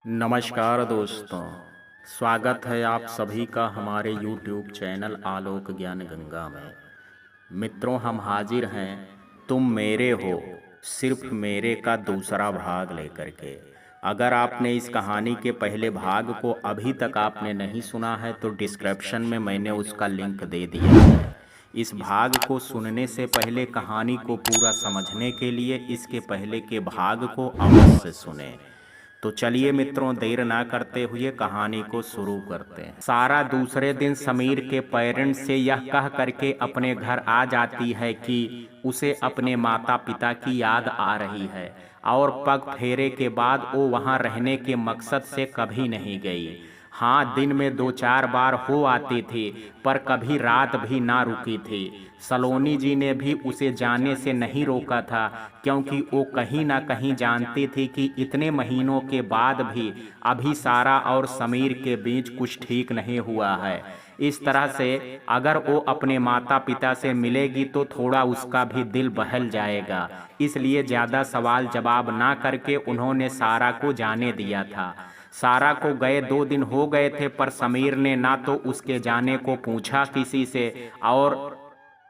नमस्कार दोस्तों, स्वागत है आप सभी का हमारे YouTube चैनल आलोक ज्ञान गंगा में। मित्रों, हम हाजिर हैं तुम मेरे हो सिर्फ मेरे का दूसरा भाग लेकर के। अगर आपने इस कहानी के पहले भाग को अभी तक आपने नहीं सुना है तो डिस्क्रिप्शन में मैंने उसका लिंक दे दिया है। इस भाग को सुनने से पहले, कहानी को पूरा समझने के लिए इसके पहले के भाग को अवश्य सुने। तो चलिए मित्रों, देर ना करते हुए कहानी को शुरू करते हैं। सारा दूसरे दिन समीर के पेरेंट्स से यह कह करके अपने घर आ जाती है कि उसे अपने माता पिता की याद आ रही है और पग फेरे के बाद वो वहाँ रहने के मकसद से कभी नहीं गई। हाँ, दिन में 2-4 बार हो आती थी, पर कभी रात भी ना रुकी थी। सलोनी जी ने भी उसे जाने से नहीं रोका था, क्योंकि वो कहीं ना कहीं जानती थी कि इतने महीनों के बाद भी अभी सारा और समीर के बीच कुछ ठीक नहीं हुआ है। इस तरह से अगर वो अपने माता पिता से मिलेगी तो थोड़ा उसका भी दिल बहल जाएगा। इसलिए ज़्यादा सवाल जवाब ना करके उन्होंने सारा को जाने दिया था। सारा को गए 2 दिन हो गए थे, पर समीर ने ना तो उसके जाने को पूछा किसी से, और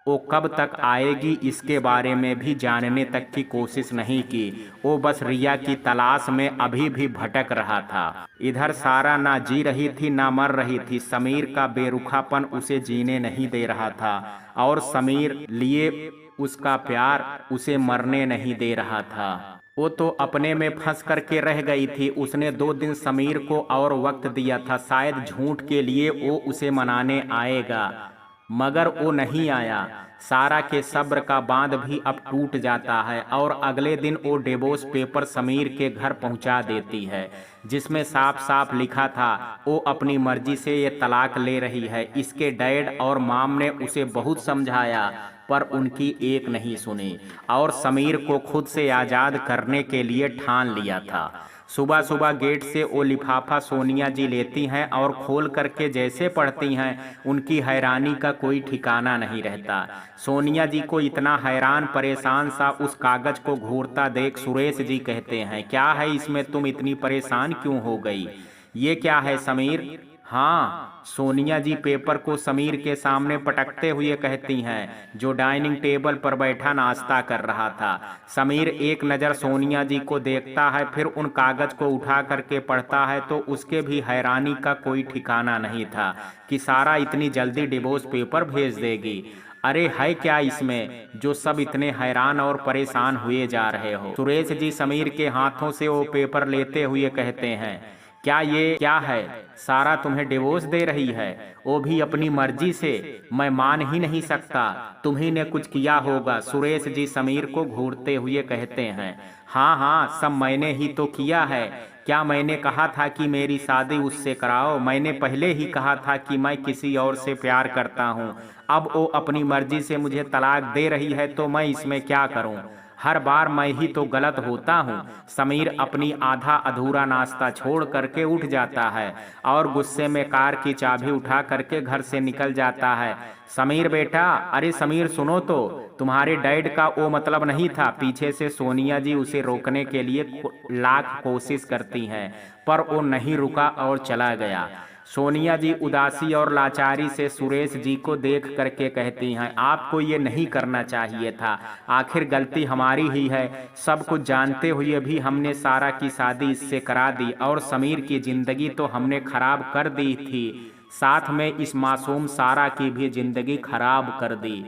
वो कब तक आएगी इसके बारे में भी जानने तक की कोशिश नहीं की। वो बस रिया की तलाश में अभी भी भटक रहा था। इधर सारा ना जी रही थी ना मर रही थी। समीर का बेरुखापन उसे जीने नहीं दे रहा था और समीर लिए उसका प्यार उसे मरने नहीं दे रहा था। वो तो अपने में फंस करके रह गई थी। उसने 2 दिन समीर को और वक्त दिया था, शायद झूठ के लिए वो उसे मनाने आएगा, मगर वो नहीं आया। सारा के सब्र का बांध भी अब टूट जाता है और अगले दिन वो डिवोर्स पेपर समीर के घर पहुंचा देती है, जिसमें साफ साफ लिखा था वो अपनी मर्जी से ये तलाक ले रही है। इसके डैड और माम ने उसे बहुत समझाया, पर उनकी एक नहीं सुनी और समीर को खुद से आज़ाद करने के लिए ठान लिया था। सुबह सुबह गेट से वो लिफाफा सोनिया जी लेती हैं और खोल करके जैसे पढ़ती हैं, उनकी हैरानी का कोई ठिकाना नहीं रहता। सोनिया जी को इतना हैरान परेशान सा उस कागज को घूरता देख सुरेश जी कहते हैं, क्या है इसमें, तुम इतनी परेशान क्यों हो गई? ये क्या है समीर? हाँ, सोनिया जी पेपर को समीर के सामने पटकते हुए कहती हैं, जो डाइनिंग टेबल पर बैठा नाश्ता कर रहा था। समीर एक नज़र सोनिया जी को देखता है, फिर उन कागज को उठा करके पढ़ता है तो उसके भी हैरानी का कोई ठिकाना नहीं था कि सारा इतनी जल्दी डिवोर्स पेपर भेज देगी। अरे है क्या इसमें, जो सब इतने हैरान और परेशान हुए जा रहे हो? सुरेश जी समीर के हाथों से वो पेपर लेते हुए कहते हैं, क्या ये क्या है? सारा तुम्हें डिवोर्स दे रही है, वो भी अपनी मर्जी से? मैं मान ही नहीं सकता, तुम्ही ने कुछ किया होगा। सुरेश जी समीर को घूरते हुए कहते हैं, हाँ हाँ, सब मैंने ही तो किया है। क्या मैंने कहा था कि मेरी शादी उससे कराओ? मैंने पहले ही कहा था कि मैं किसी और से प्यार करता हूँ। अब वो अपनी मर्जी से मुझे तलाक दे रही है तो मैं इसमें क्या करूँ? हर बार मैं ही तो गलत होता हूँ। समीर अपनी आधा अधूरा नाश्ता छोड़ करके उठ जाता है और गुस्से में कार की चाबी उठा करके घर से निकल जाता है। समीर बेटा, अरे समीर सुनो तो, तुम्हारे डैड का वो मतलब नहीं था। पीछे से सोनिया जी उसे रोकने के लिए लाख कोशिश करती हैं, पर वो नहीं रुका और चला गया। सोनिया जी उदासी और लाचारी से सुरेश जी को देख करके कहती हैं, आपको ये नहीं करना चाहिए था, आखिर गलती हमारी ही है। सब कुछ जानते हुए भी हमने सारा की शादी इससे करा दी और समीर की जिंदगी तो हमने खराब कर दी थी, साथ में इस मासूम सारा की भी जिंदगी खराब कर दी।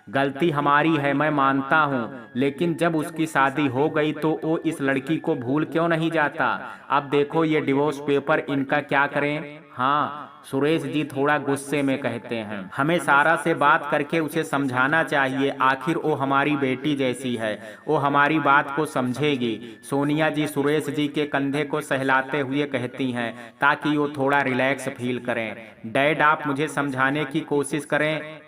गलती हमारी है, मैं मानता हूँ, लेकिन जब उसकी शादी हो गई तो वो इस लड़की को भूल क्यों नहीं जाता? अब देखो ये डिवोर्स पेपर, इनका क्या करें? हाँ, सुरेश जी थोड़ा गुस्से में कहते हैं, हमें सारा से बात करके उसे समझाना चाहिए, आखिर वो हमारी बेटी जैसी है, वो हमारी बात को समझेगी। सोनिया जी सुरेश जी के कंधे को सहलाते हुए कहती हैं, ताकि वो थोड़ा रिलैक्स फील करें। डैड, आप मुझे समझाने की कोशिश करें,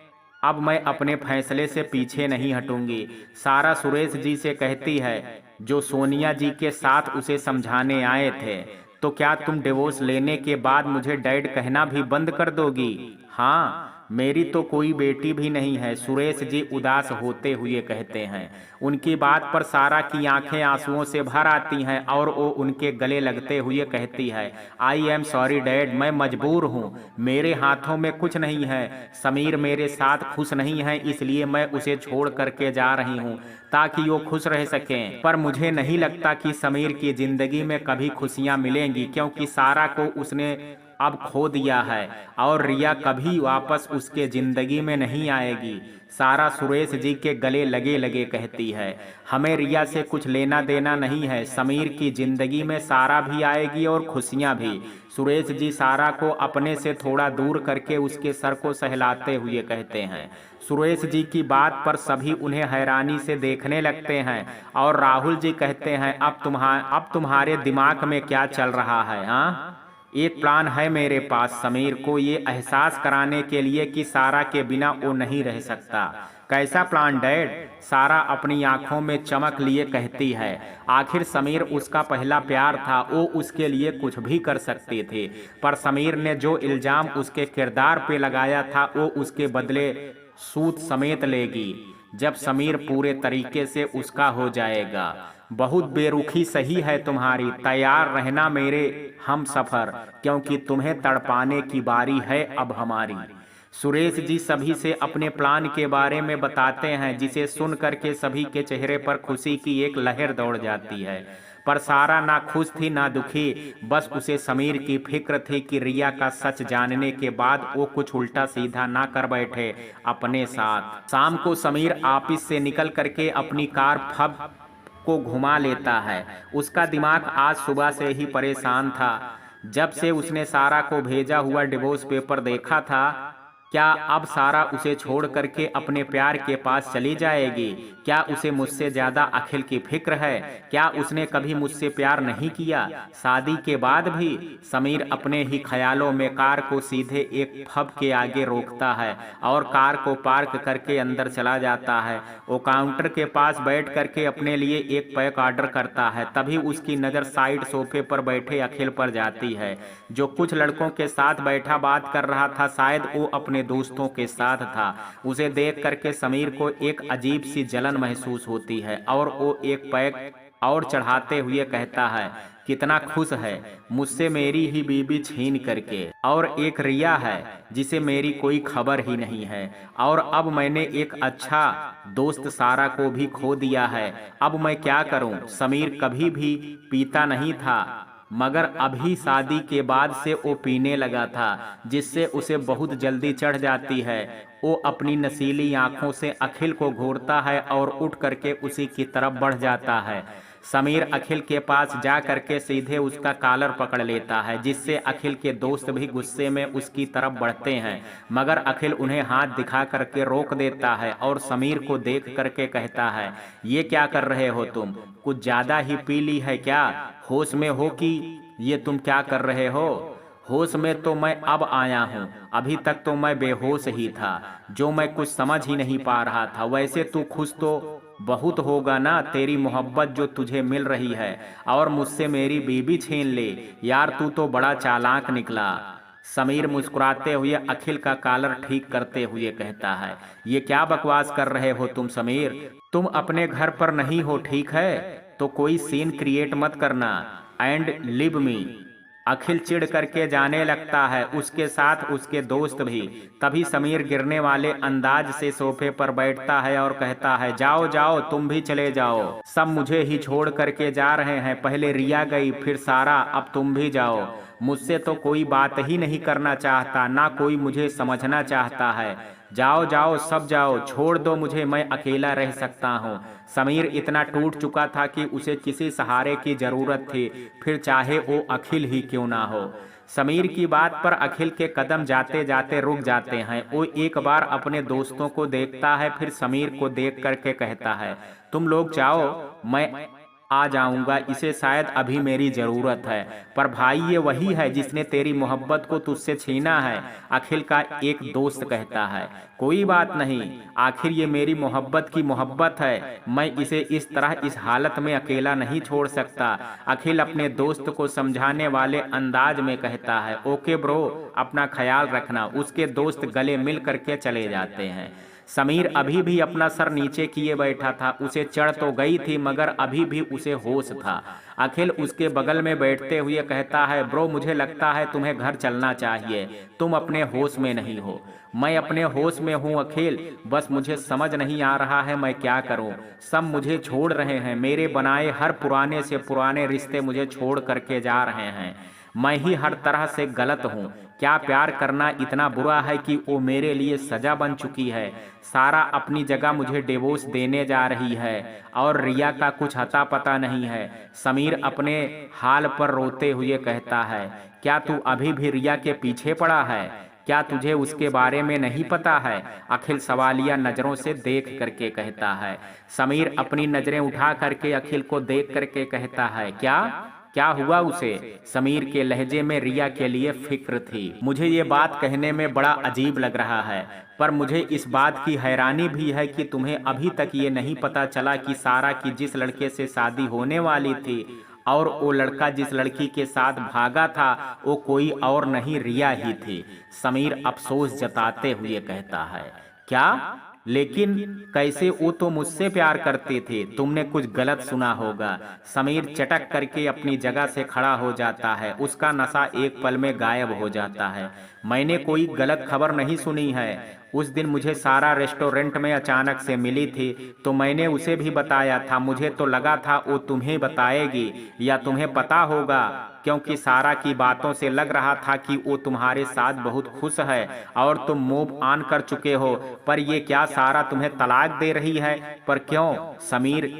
अब मैं अपने फैसले से पीछे नहीं हटूंगी। सारा सुरेश जी से कहती है, जो सोनिया जी के साथ उसे समझाने आए थे, तो क्या तुम डिवोर्स लेने के बाद मुझे डैड कहना भी बंद कर दोगी? हाँ, मेरी तो कोई बेटी भी नहीं है, सुरेश जी उदास होते हुए कहते हैं। उनकी बात पर सारा की आंखें आंसुओं से भर आती हैं और वो उनके गले लगते हुए कहती है, आई एम सॉरी डैड, मैं मजबूर हूँ, मेरे हाथों में कुछ नहीं है। समीर मेरे साथ खुश नहीं है, इसलिए मैं उसे छोड़ करके जा रही हूँ ताकि वो खुश रह सकें। पर मुझे नहीं लगता कि समीर की जिंदगी में कभी खुशियाँ मिलेंगी, क्योंकि सारा को उसने अब खो दिया है और रिया कभी वापस उसके जिंदगी में नहीं आएगी। सारा सुरेश जी के गले लगे लगे कहती है, हमें रिया से कुछ लेना देना नहीं है, समीर की जिंदगी में सारा भी आएगी और खुशियां भी। सुरेश जी सारा को अपने से थोड़ा दूर करके उसके सर को सहलाते हुए कहते हैं। सुरेश जी की बात पर सभी उन्हें हैरानी से देखने लगते हैं और राहुल जी कहते हैं, अब तुम्हारे दिमाग में क्या चल रहा है? हाँ, एक प्लान है मेरे पास, समीर को ये एहसास कराने के लिए कि सारा के बिना वो नहीं रह सकता। कैसा प्लान डैड? सारा अपनी आंखों में चमक लिए कहती है, आखिर समीर उसका पहला प्यार था, वो उसके लिए कुछ भी कर सकती थी, पर समीर ने जो इल्जाम उसके किरदार पे लगाया था वो उसके बदले सूद समेत लेगी जब समीर पूरे तरीके से उसका हो जाएगा। बहुत बेरुखी सही है तुम्हारी, तैयार रहना मेरे हम सफर, क्योंकि तुम्हें तड़पाने की बारी है अब हमारी। सुरेश जी सभी से अपने प्लान के बारे में बताते हैं, जिसे सुन करके सभी के चेहरे पर खुशी की एक लहर दौड़ जाती है। पर सारा ना खुश थी ना दुखी, बस उसे समीर की फिक्र थी कि रिया का सच जानने के बाद वो कुछ उल्टा सीधा ना कर बैठे अपने साथ। शाम को समीर ऑफिस से निकल करके अपनी कार फब को घुमा लेता है। उसका दिमाग आज सुबह से ही परेशान था। जब से उसने सारा को भेजा हुआ डिवोर्स पेपर देखा था, क्या अब सारा उसे छोड़ करके अपने प्यार के पास चली जाएगी? क्या उसे मुझसे ज्यादा अखिल की फिक्र है? क्या उसने कभी मुझसे प्यार नहीं किया? शादी के बाद भी? समीर अपने ही ख्यालों में कार को सीधे एक पब के आगे रोकता है और कार को पार्क करके अंदर चला जाता है। वो काउंटर के पास बैठ करके अपने लिए एक पैक ऑर्डर करता है। तभी उसकी नज़र साइड सोफे पर बैठे अखिल पर जाती है, जो कुछ लड़कों के साथ बैठा बात कर रहा था। शायद वो अपने दोस्तों के साथ था। उसे देख करके समीर को एक अजीब सी जलन महसूस होती है और वो एक पैक और चढ़ाते हुए कहता है, कितना खुश है मुझसे मेरी ही बीबी छीन करके, और एक रिया है जिसे मेरी कोई खबर ही नहीं है, और अब मैंने एक अच्छा दोस्त सारा को भी खो दिया है। अब मैं क्या करूं? समीर कभी भी पीता नहीं था, मगर अभी शादी के बाद से वो पीने लगा था, जिससे उसे बहुत जल्दी चढ़ जाती है। वो अपनी नशीली आंखों से अखिल को घूरता है और उठ करके उसी की तरफ बढ़ जाता है। समीर अखिल के पास जा करके सीधे उसका कॉलर पकड़ लेता है, जिससे अखिल के दोस्त भी गुस्से में उसकी तरफ बढ़ते हैं, मगर अखिल उन्हें हाथ दिखा करके रोक देता है और समीर को देख करके कहता है, ये क्या कर रहे हो तुम? कुछ ज्यादा ही पी ली है क्या? होश में हो कि ये तुम क्या कर रहे हो? होश में तो मैं अब आया हूँ, अभी तक तो मैं बेहोश ही था, जो मैं कुछ समझ ही नहीं पा रहा था। वैसे तू खुश तो बहुत होगा ना, तेरी मोहब्बत जो तुझे मिल रही है, और मुझसे मेरी बीबी छीन ले। यार तू तो बड़ा चालाक निकला। समीर मुस्कुराते हुए अखिल का कॉलर ठीक करते हुए कहता है, ये क्या बकवास कर रहे हो तुम समीर? तुम अपने घर पर नहीं हो, ठीक है? तो कोई सीन क्रिएट मत करना एंड लिव मी। अखिल चिढ़ करके जाने लगता है, उसके साथ उसके दोस्त भी। तभी समीर गिरने वाले अंदाज से सोफे पर बैठता है और कहता है, जाओ जाओ तुम भी चले जाओ, सब मुझे ही छोड़ करके जा रहे हैं। पहले रिया गई, फिर सारा, अब तुम भी जाओ। मुझसे तो कोई बात ही नहीं करना चाहता, ना कोई मुझे समझना चाहता है। जाओ जाओ सब जाओ, छोड़ दो मुझे, मैं अकेला रह सकता हूँ। समीर इतना टूट चुका था कि उसे किसी सहारे की जरूरत थी, फिर चाहे वो अखिल ही क्यों ना हो। समीर की बात पर अखिल के कदम जाते जाते रुक जाते हैं। वो एक बार अपने दोस्तों को देखता है, फिर समीर को देख करके कहता है, तुम लोग जाओ, मैं आ जाऊंगा, इसे शायद अभी मेरी ज़रूरत है। पर भाई ये वही है जिसने तेरी मोहब्बत को तुझसे छीना है। अखिल का एक दोस्त कहता है, कोई बात नहीं, आखिर ये मेरी मोहब्बत की मोहब्बत है, मैं इसे इस तरह इस हालत में अकेला नहीं छोड़ सकता। अखिल अपने दोस्त को समझाने वाले अंदाज में कहता है, ओके ब्रो, अपना ख्याल रखना। उसके दोस्त गले मिल करके चले जाते हैं। समीर अभी भी अपना सर नीचे किए बैठा था। उसे चढ़ तो गई थी मगर अभी भी उसे होश था। अखिल उसके बगल में बैठते हुए कहता है, ब्रो मुझे लगता है तुम्हें घर चलना चाहिए, तुम अपने होश में नहीं हो। मैं अपने होश में हूँ अखिल, बस मुझे समझ नहीं आ रहा है मैं क्या करूँ। सब मुझे छोड़ रहे हैं, मेरे बनाए हर पुराने से पुराने रिश्ते मुझे छोड़ करके जा रहे हैं। मैं ही हर तरह से गलत हूँ। क्या प्यार करना इतना बुरा है कि वो मेरे लिए सजा बन चुकी है। सारा अपनी जगह मुझे डिवोर्स देने जा रही है और रिया का कुछ अता पता नहीं है। समीर अपने हाल पर रोते हुए कहता है, क्या तू अभी भी रिया के पीछे पड़ा है? क्या तुझे उसके बारे में नहीं पता है? अखिल सवालिया नजरों से देख करके कहता है। समीर अपनी नजरें उठा करके अखिल को देख करके कहता है, क्या हुआ उसे? समीर के लहजे में रिया के लिए फिक्र थी। मुझे ये बात कहने में बड़ा अजीब लग रहा है, पर मुझे इस बात की हैरानी भी है कि तुम्हें अभी तक ये नहीं पता चला कि सारा की जिस लड़के से शादी होने वाली थी और वो लड़का जिस लड़की के साथ भागा था वो कोई और नहीं, रिया ही थी। समीर अफसोस जताते हुए कहता है, क्या? लेकिन कैसे? वो तो मुझसे प्यार करते थे, तुमने कुछ गलत सुना होगा। समीर चटक करके अपनी जगह से खड़ा हो जाता है। उसका नशा एक पल में गायब हो जाता है। मैंने कोई गलत खबर नहीं सुनी है। उस दिन मुझे सारा रेस्टोरेंट में अचानक से मिली थी तो मैंने उसे भी बताया था। मुझे तो लगा था वो तुम्हें बताएगी या तुम्हें पता होगा, क्योंकि सारा की बातों से लग रहा था कि वो तुम्हारे साथ बहुत खुश है और तुम मूव ऑन कर चुके हो। पर ये क्या सारा तुम्हें तलाक दे रही है? पर क्यों? समीर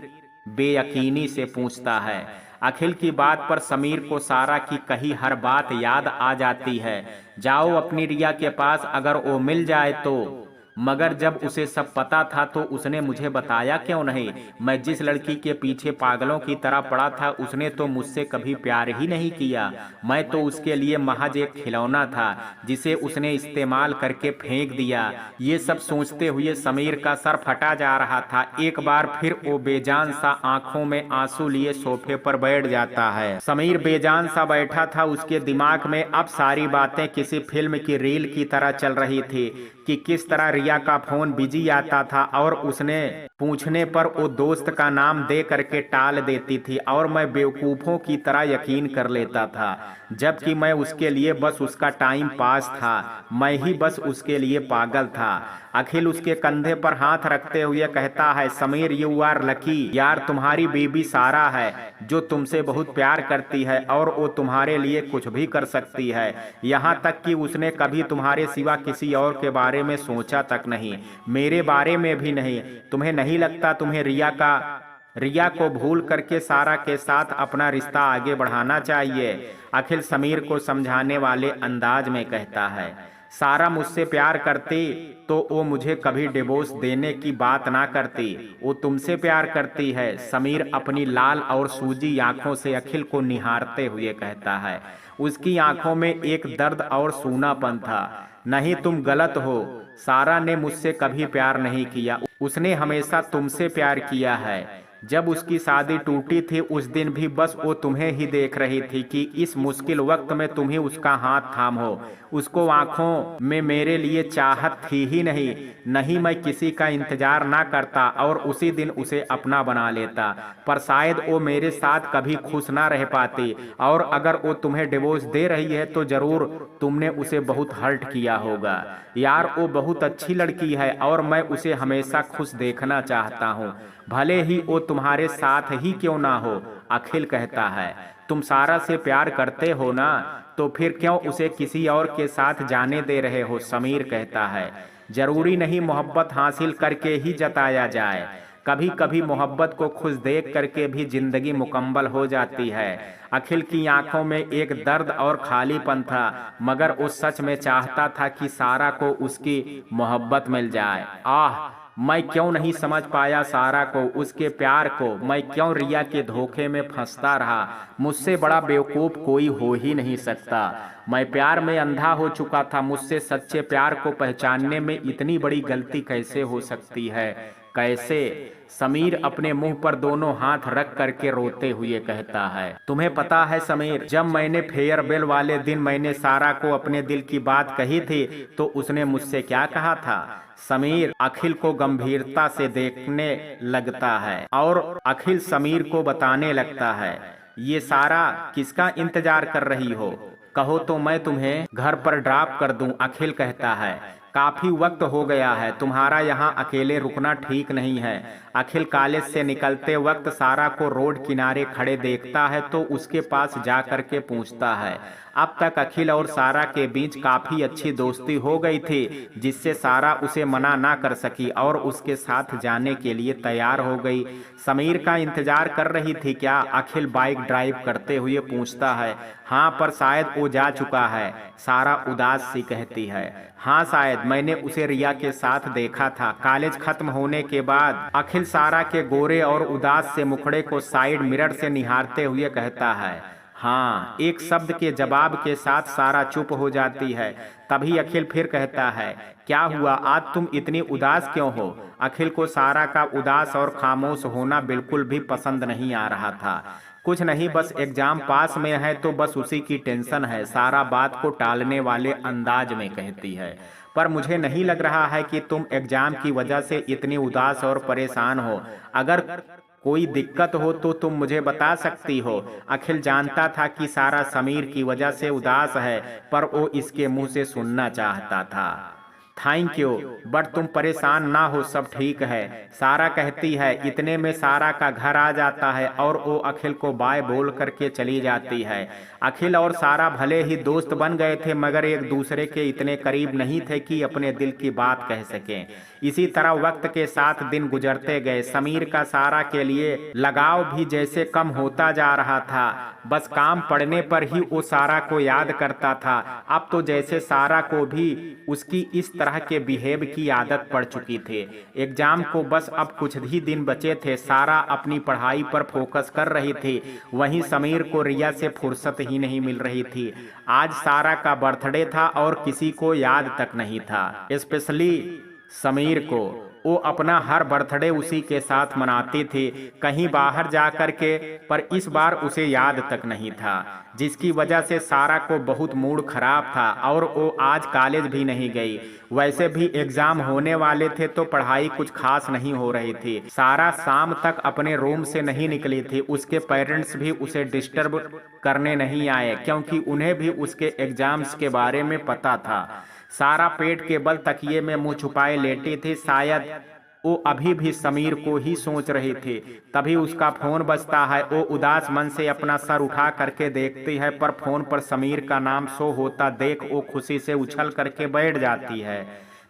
बेयकीनी से पूछता है। अखिल की बात पर समीर को सारा की कही हर बात याद आ जाती है। जाओ अपनी रिया के पास, अगर वो मिल जाए तो। मगर जब उसे सब पता था तो उसने मुझे बताया क्यों नहीं? मैं जिस लड़की के पीछे पागलों की तरह पड़ा था उसने तो मुझसे कभी प्यार ही नहीं किया। मैं तो उसके लिए महज एक खिलौना था जिसे उसने इस्तेमाल करके फेंक दिया। ये सब सोचते हुए समीर का सर फटा जा रहा था। एक बार फिर वो बेजान सा आंखों में आंसू लिए सोफे पर बैठ जाता है। समीर बेजान सा बैठा था। उसके दिमाग में अब सारी बातें किसी फिल्म की रील की तरह चल रही थी कि किस तरह रिया का फोन बिजी आता था और उसने पूछने पर वो दोस्त का नाम दे करके टाल देती थी और मैं बेवकूफों की तरह यकीन कर लेता था, जबकि मैं उसके लिए बस उसका टाइम पास था। मैं ही बस उसके लिए पागल था। अखिल उसके कंधे पर हाथ रखते हुए कहता है, समीर यू आर लकी यार, तुम्हारी बेबी सारा है जो तुमसे बहुत प्यार करती है और वो तुम्हारे लिए कुछ भी कर सकती है। यहाँ तक कि उसने कभी तुम्हारे सिवा किसी और के बारे में सोचा तक नहीं, मेरे बारे में भी नहीं। तुम्हें नहीं लगता तुम्हें रिया को भूल करके सारा के साथ अपना रिश्ता आगे बढ़ाना चाहिए? अखिल समीर को समझाने वाले अंदाज में कहता है, सारा मुझसे प्यार करती तो वो मुझे कभी डिवोर्स देने की बात ना करती, वो तुमसे प्यार करती है। समीर अपनी लाल और सूजी आंखों से अखिल को निहारते हुए कहता है। उसकी आंखों में एक दर्द और सूनापन था। नहीं, तुम गलत हो। सारा ने मुझसे कभी प्यार नहीं किया, उसने हमेशा तुमसे प्यार किया है। जब उसकी शादी टूटी थी उस दिन भी बस वो तुम्हें ही देख रही थी कि इस मुश्किल वक्त में तुम ही उसका हाथ थामो। उसको आंखों में मेरे लिए चाहत थी ही नहीं मैं किसी का इंतजार ना करता और उसी दिन उसे अपना बना लेता। पर शायद वो मेरे साथ कभी खुश ना रह पाती, और अगर वो तुम्हें डिवोर्स दे रही है तो जरूर तुमने उसे बहुत हर्ट किया होगा। यार वो बहुत अच्छी लड़की है और मैं उसे हमेशा खुश देखना चाहता हूँ, भले ही वो तुम्हारे साथ ही क्यों ना हो। अखिल कहता है, तुम सारा से प्यार करते हो ना, तो फिर क्यों उसे किसी और के साथ जाने दे रहे हो? समीर कहता है, जरूरी नहीं मोहब्बत हासिल करके ही जताया जाए, कभी कभी मोहब्बत को खुश देख करके भी जिंदगी मुकम्मल हो जाती है। अखिल की आंखों में एक दर्द और खालीपन था, मगर वो सच में चाहता था कि सारा को उसकी मोहब्बत मिल जाए। आह, मैं क्यों नहीं समझ पाया सारा को, उसके प्यार को, मैं क्यों रिया के धोखे में फंसता रहा। मुझसे बड़ा बेवकूफ़ कोई हो ही नहीं सकता। मैं प्यार में अंधा हो चुका था। मुझसे सच्चे प्यार को पहचानने में इतनी बड़ी गलती कैसे हो सकती है, कैसे। समीर अपने मुंह पर दोनों हाथ रख करके रोते हुए कहता है, तुम्हें पता है समीर, जब मैंने फेयरवेल वाले दिन मैंने सारा को अपने दिल की बात कही थी तो उसने मुझसे क्या कहा था। समीर अखिल को गंभीरता से देखने लगता है और अखिल समीर को बताने लगता है, ये सारा किसका इंतजार कर रही हो, कहो तो मैं तुम्हें घर पर ड्रॉप कर दूं। अखिल कहता है, काफी वक्त हो गया है, तुम्हारा यहाँ अकेले रुकना ठीक नहीं है। अखिल कॉलेज से निकलते वक्त सारा को रोड किनारे खड़े देखता है तो उसके पास जा कर के पूछता है। अब तक अखिल और सारा के बीच काफी अच्छी दोस्ती हो गई थी, जिससे सारा उसे मना ना कर सकी और उसके साथ जाने के लिए तैयार हो गई। समीर का इंतजार कर रही थी क्या, अखिल बाइक ड्राइव करते हुए पूछता है। हाँ, पर शायद वो जा चुका है, सारा उदास सी कहती है। हाँ शायद, मैंने उसे रिया के साथ देखा था कॉलेज खत्म होने के बाद। अखिल सारा के गोरे और उदास से मुखड़े को साइड मिरर से निहारते हुए कहता है। हाँ, एक शब्द के जवाब के साथ सारा चुप हो जाती है। तभी अखिल फिर कहता है, क्या हुआ, आज तुम इतनी उदास क्यों हो। अखिल को सारा का उदास और खामोश होना बिल्कुल भी पसंद नहीं आ रहा था। कुछ नहीं, बस एग्जाम पास में है तो बस उसी की टेंशन है, सारा बात को टालने वाले अंदाज में कहती है। पर मुझे नहीं लग रहा है कि तुम एग्जाम की वजह से इतनी उदास और परेशान हो। अगर कोई दिक्कत हो तो तुम मुझे बता सकती हो। अखिल जानता था कि सारा समीर की वजह से उदास है, पर वो इसके मुंह से सुनना चाहता था। थैंक यू, बट तुम परेशान ना हो, सब ठीक है, सारा कहती है। इतने में सारा का घर आ जाता है और वो अखिल को बाय बोल करके चली जाती है। अखिल और सारा भले ही दोस्त बन गए थे मगर एक दूसरे के इतने करीब नहीं थे कि अपने दिल की बात कह सकें। इसी तरह वक्त के साथ दिन गुजरते गए। समीर का सारा के लिए लगाव भी जैसे कम होता जा रहा था। बस काम पड़ने पर ही वो सारा को याद करता था। अब तो जैसे सारा को भी उसकी इस तरह के बिहेव की आदत पड़ चुकी थी। एग्जाम को बस अब कुछ ही दिन बचे थे। सारा अपनी पढ़ाई पर फोकस कर रही थी, वहीं समीर को रिया से फुर्सत ही नहीं मिल रही थी। आज सारा का बर्थडे था और किसी को याद तक नहीं था, स्पेशली समीर को। वो अपना हर बर्थडे उसी के साथ मनाती थी, कहीं बाहर जा कर के, पर इस बार उसे याद तक नहीं था, जिसकी वजह से सारा को बहुत मूड खराब था और वो आज कॉलेज भी नहीं गई। वैसे भी एग्जाम होने वाले थे तो पढ़ाई कुछ खास नहीं हो रही थी। सारा शाम तक अपने रूम से नहीं निकली थी। उसके पेरेंट्स भी उसे डिस्टर्ब करने नहीं आए क्योंकि उन्हें भी उसके एग्जाम्स के बारे में पता था। सारा पेट के बल तकिए में मुंह छुपाए लेटी थी। शायद वो अभी भी समीर को ही सोच रही थी। तभी उसका फोन बजता है। वो उदास मन से अपना सर उठा करके देखती है, पर फोन पर समीर का नाम शो होता देख वो खुशी से उछल करके बैठ जाती है।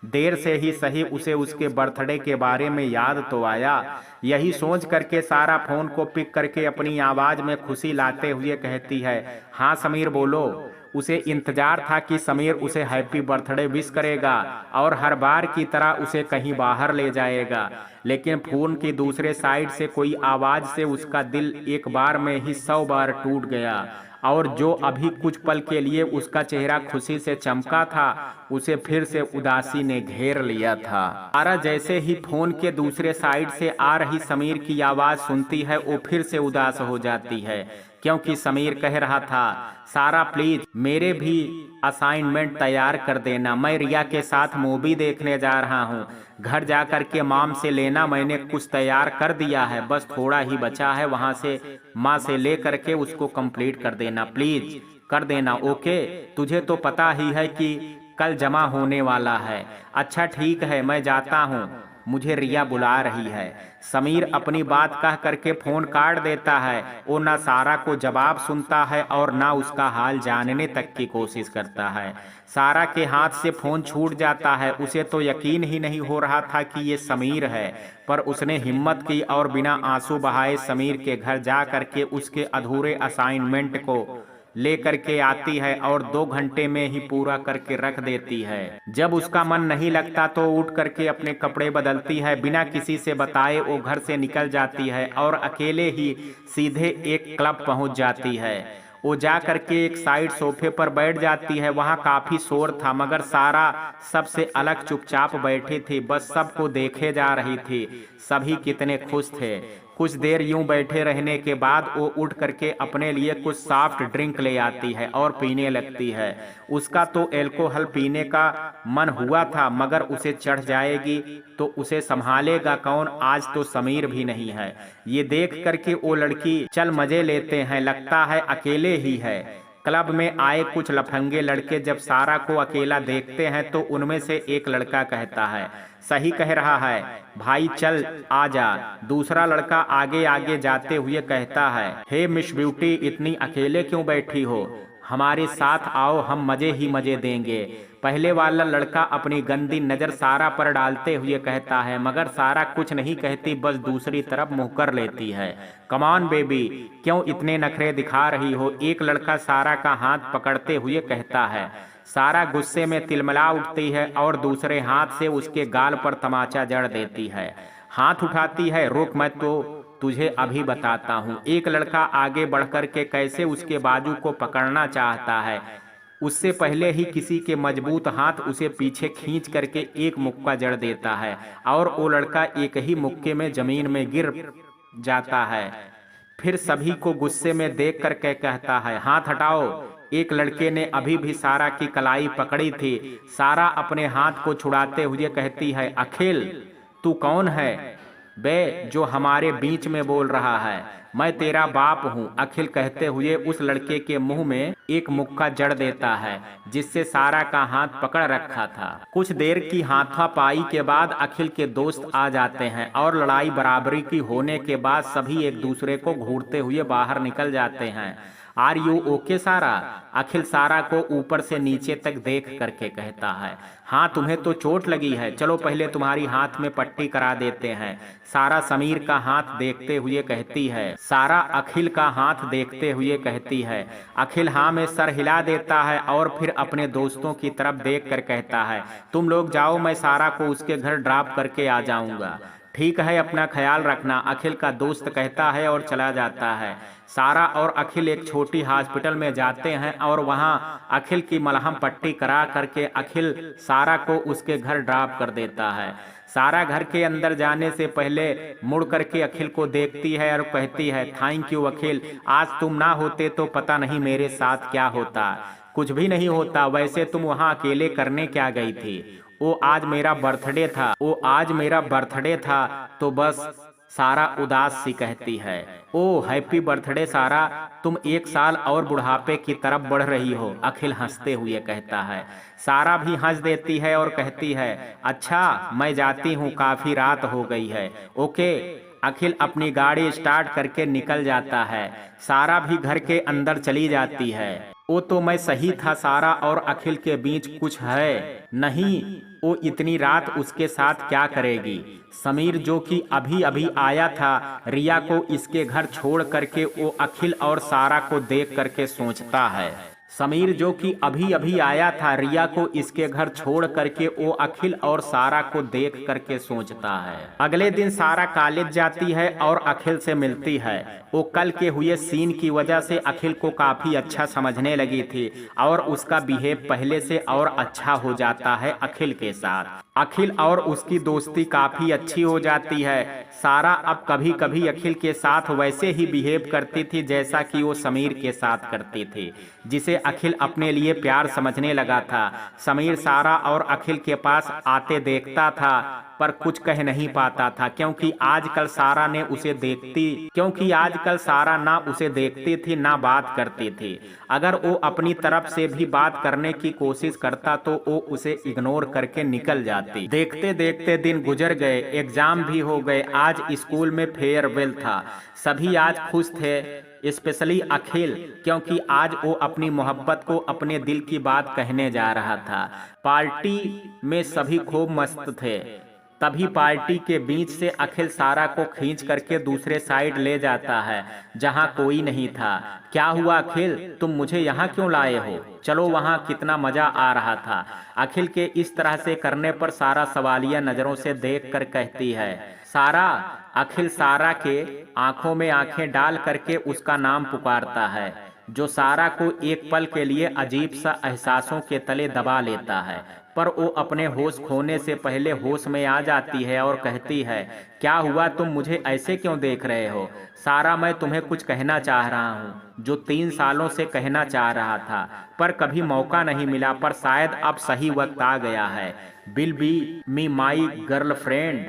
देर से ही सही उसे उसके बर्थडे के बारे में याद तो आया। यही सोच करके सारा फोन को पिक करके अपनी आवाज में खुशी लाते हुए कहती है, हाँ समीर बोलो। उसे इंतजार था कि समीर उसे हैप्पी बर्थडे विश करेगा और हर बार की तरह उसे कहीं बाहर ले जाएगा, लेकिन फोन की दूसरे साइड से कोई आवाज से उसका दिल एक बार में ही 100 बार टूट गया और जो अभी कुछ पल के लिए उसका चेहरा खुशी से चमका था, उसे फिर से उदासी ने घेर लिया था। सारा जैसे ही फोन के दूसरे साइड से आ रही समीर की आवाज सुनती है, वो फिर से उदास हो जाती है, क्योंकि समीर कह रहा था, सारा प्लीज मेरे भी असाइनमेंट तैयार कर देना, मैं रिया के साथ मूवी देखने जा रहा हूँ, घर जा कर के माम से लेना, मैंने कुछ तैयार कर दिया है, बस थोड़ा ही बचा है, वहाँ से माँ से ले करके उसको कंप्लीट कर देना, प्लीज कर देना, ओके। तुझे तो पता ही है कि कल जमा होने वाला है। अच्छा ठीक है, मैं जाता हूँ, मुझे रिया बुला रही है। समीर अपनी बात कह करके फोन काट देता है। वो ना सारा को जवाब सुनता है और ना उसका हाल जानने तक की कोशिश करता है। सारा के हाथ से फोन छूट जाता है। उसे तो यकीन ही नहीं हो रहा था कि ये समीर है, पर उसने हिम्मत की और बिना आंसू बहाए समीर के घर जा करके उसके अधूरे असाइनमेंट को लेकर के आती है और 2 घंटे में ही पूरा करके रख देती है। जब उसका मन नहीं लगता तो उठ करके अपने कपड़े बदलती है, बिना किसी से बताए वो घर से निकल जाती है और अकेले ही सीधे एक क्लब पहुंच जाती है। वो जा करके एक साइड सोफे पर बैठ जाती है। वहाँ काफी शोर था मगर सारा सबसे अलग चुपचाप बैठी थी, बस सबको देखे जा रही थी। सभी कितने खुश थे। कुछ देर यूं बैठे रहने के बाद वो उठ करके अपने लिए कुछ सॉफ्ट ड्रिंक ले आती है और पीने लगती है। उसका तो अल्कोहल पीने का मन हुआ था मगर उसे चढ़ जाएगी तो उसे संभालेगा कौन। आज तो समीर भी नहीं है। ये देख करके वो लड़की चल मजे लेते हैं, लगता है अकेले ही है। क्लब में आए कुछ लफंगे लड़के जब सारा को अकेला देखते हैं तो उनमें से एक लड़का कहता है, सही कह रहा है भाई, चल आ जा। दूसरा लड़का आगे आगे जाते हुए कहता है, हे मिस ब्यूटी, इतनी अकेले क्यों बैठी हो? हमारे साथ आओ, हम मजे ही मजे देंगे। पहले वाला लड़का अपनी गंदी नजर सारा पर डालते हुए कहता है मगर सारा कुछ नहीं कहती, बस दूसरी तरफ मुंह कर लेती है। कम ऑन बेबी, क्यों इतने नखरे दिखा रही हो? एक लड़का सारा का हाथ पकड़ते हुए कहता है। सारा गुस्से में तिलमिला उठती है और दूसरे हाथ से उसके गाल पर तमाचा जड़ देती है। हाथ उठाती है, रुक मैं तो तुझे अभी बताता हूँ। एक लड़का आगे बढ़कर के कैसे उसके बाजू को पकड़ना चाहता है, उससे पहले ही किसी के मजबूत हाथ उसे पीछे खींच करके एक मुक्का जड़ देता है और वो लड़का एक ही मुक्के में जमीन में गिर जाता है। फिर सभी को गुस्से में देख करके कहता है, हाथ हटाओ। एक लड़के ने अभी भी सारा की कलाई पकड़ी थी। सारा अपने हाथ को छुड़ाते हुए कहती है, अखिल तू कौन है बे जो हमारे बीच में बोल रहा है? मैं तेरा बाप हूँ। अखिल कहते हुए उस लड़के के मुंह में एक मुक्का जड़ देता है जिससे सारा का हाथ पकड़ रखा था। कुछ देर की हाथापाई के बाद अखिल के दोस्त आ जाते हैं और लड़ाई बराबरी की होने के बाद सभी एक दूसरे को घूरते हुए बाहर निकल जाते हैं। आर यू ओके सारा? अखिल सारा को ऊपर से नीचे तक देख करके कहता है, हाँ तुम्हें तो चोट लगी है, चलो पहले तुम्हारी हाथ में पट्टी करा देते हैं। सारा समीर का हाथ देखते हुए कहती है। सारा अखिल का हाथ देखते हुए कहती है। अखिल हाँ में सर हिला देता है और फिर अपने दोस्तों की तरफ देख कर कहता है, तुम लोग जाओ, मैं सारा को उसके घर ड्रॉप करके आ जाऊंगा। ठीक है, अपना ख्याल रखना, अखिल का दोस्त कहता है और चला जाता है। सारा और अखिल एक छोटी हॉस्पिटल में जाते हैं और वहां अखिल की मलहम पट्टी करा करके अखिल सारा को उसके घर ड्रॉप कर देता है। सारा घर के अंदर जाने से पहले मुड़ करके अखिल को देखती है और कहती है, थैंक यू अखिल, आज तुम ना होते तो पता नहीं मेरे साथ क्या होता। कुछ भी नहीं होता। वैसे तुम वहां अकेले करने क्या गई थी? वो आज मेरा बर्थडे था तो बस। सारा उदास सी कहती है, ओ हैप्पी बर्थडे सारा, तुम 1 साल और बुढ़ापे की तरफ बढ़ रही हो। अखिल हंसते हुए कहता है। सारा भी हंस देती है और कहती है, अच्छा मैं जाती हूँ, काफी रात हो गई है। ओके। अखिल अपनी गाड़ी स्टार्ट करके निकल जाता है। सारा भी घर के अंदर चली जाती है। वो तो मैं सही था, सारा और अखिल के बीच कुछ है नहीं। वो इतनी रात उसके साथ क्या करेगी? समीर जो कि अभी अभी आया था रिया को इसके घर छोड़ करके, वो अखिल और सारा को देख करके सोचता है। समीर जो कि अभी अभी आया था रिया को इसके घर छोड़ करके, वो अखिल और सारा को देख करके सोचता है। अगले दिन सारा कॉलेज जाती है और अखिल से मिलती है। वो कल के हुए सीन की वजह से अखिल को काफी अच्छा समझने लगी थी और उसका बिहेव पहले से और अच्छा हो जाता है अखिल के साथ। अखिल और उसकी दोस्ती काफी अच्छी हो जाती है। सारा अब कभी कभी अखिल के साथ वैसे ही बिहेव करती थी जैसा कि वो समीर के साथ करती थी, जिसे अखिल अपने लिए प्यार समझने लगा था। समीर सारा और अखिल के पास आते देखता था पर कुछ कह नहीं पाता था, क्योंकि आजकल सारा ना उसे देखती थी ना बात करती थी। अगर वो अपनी तरफ से भी बात करने की कोशिश करता तो वो उसे इग्नोर करके निकल जाती। देखते देखते दिन गुजर गए, एग्जाम भी हो गए। आज स्कूल में फेयरवेल था। सभी आज खुश थे, स्पेशली अखिल, क्योंकि आज वो अपनी मोहब्बत को, अपने दिल की बात कहने जा रहा था। पार्टी में सभी खूब मस्त थे। तभी पार्टी के बीच से अखिल सारा को खींच करके दूसरे साइड ले जाता है जहां कोई नहीं था। क्या हुआ अखिल, तुम मुझे यहाँ क्यों लाए हो? चलो वहाँ कितना मजा आ रहा था। अखिल के इस तरह से करने पर सारा सवालिया नजरों से देख कर कहती है, सारा। अखिल सारा के आंखों में आंखें डाल करके उसका नाम पुकारता है, जो सारा को एक पल के लिए अजीब सा एहसासों के तले दबा लेता है। पर वो अपने होश खोने से पहले होश में आ जाती है और कहती है, क्या हुआ, तुम मुझे ऐसे क्यों देख रहे हो? सारा, मैं तुम्हें कुछ कहना चाह रहा हूँ, जो 3 सालों से कहना चाह रहा था, पर कभी मौका नहीं मिला, पर शायद अब सही वक्त आ गया है। Will be me my girlfriend,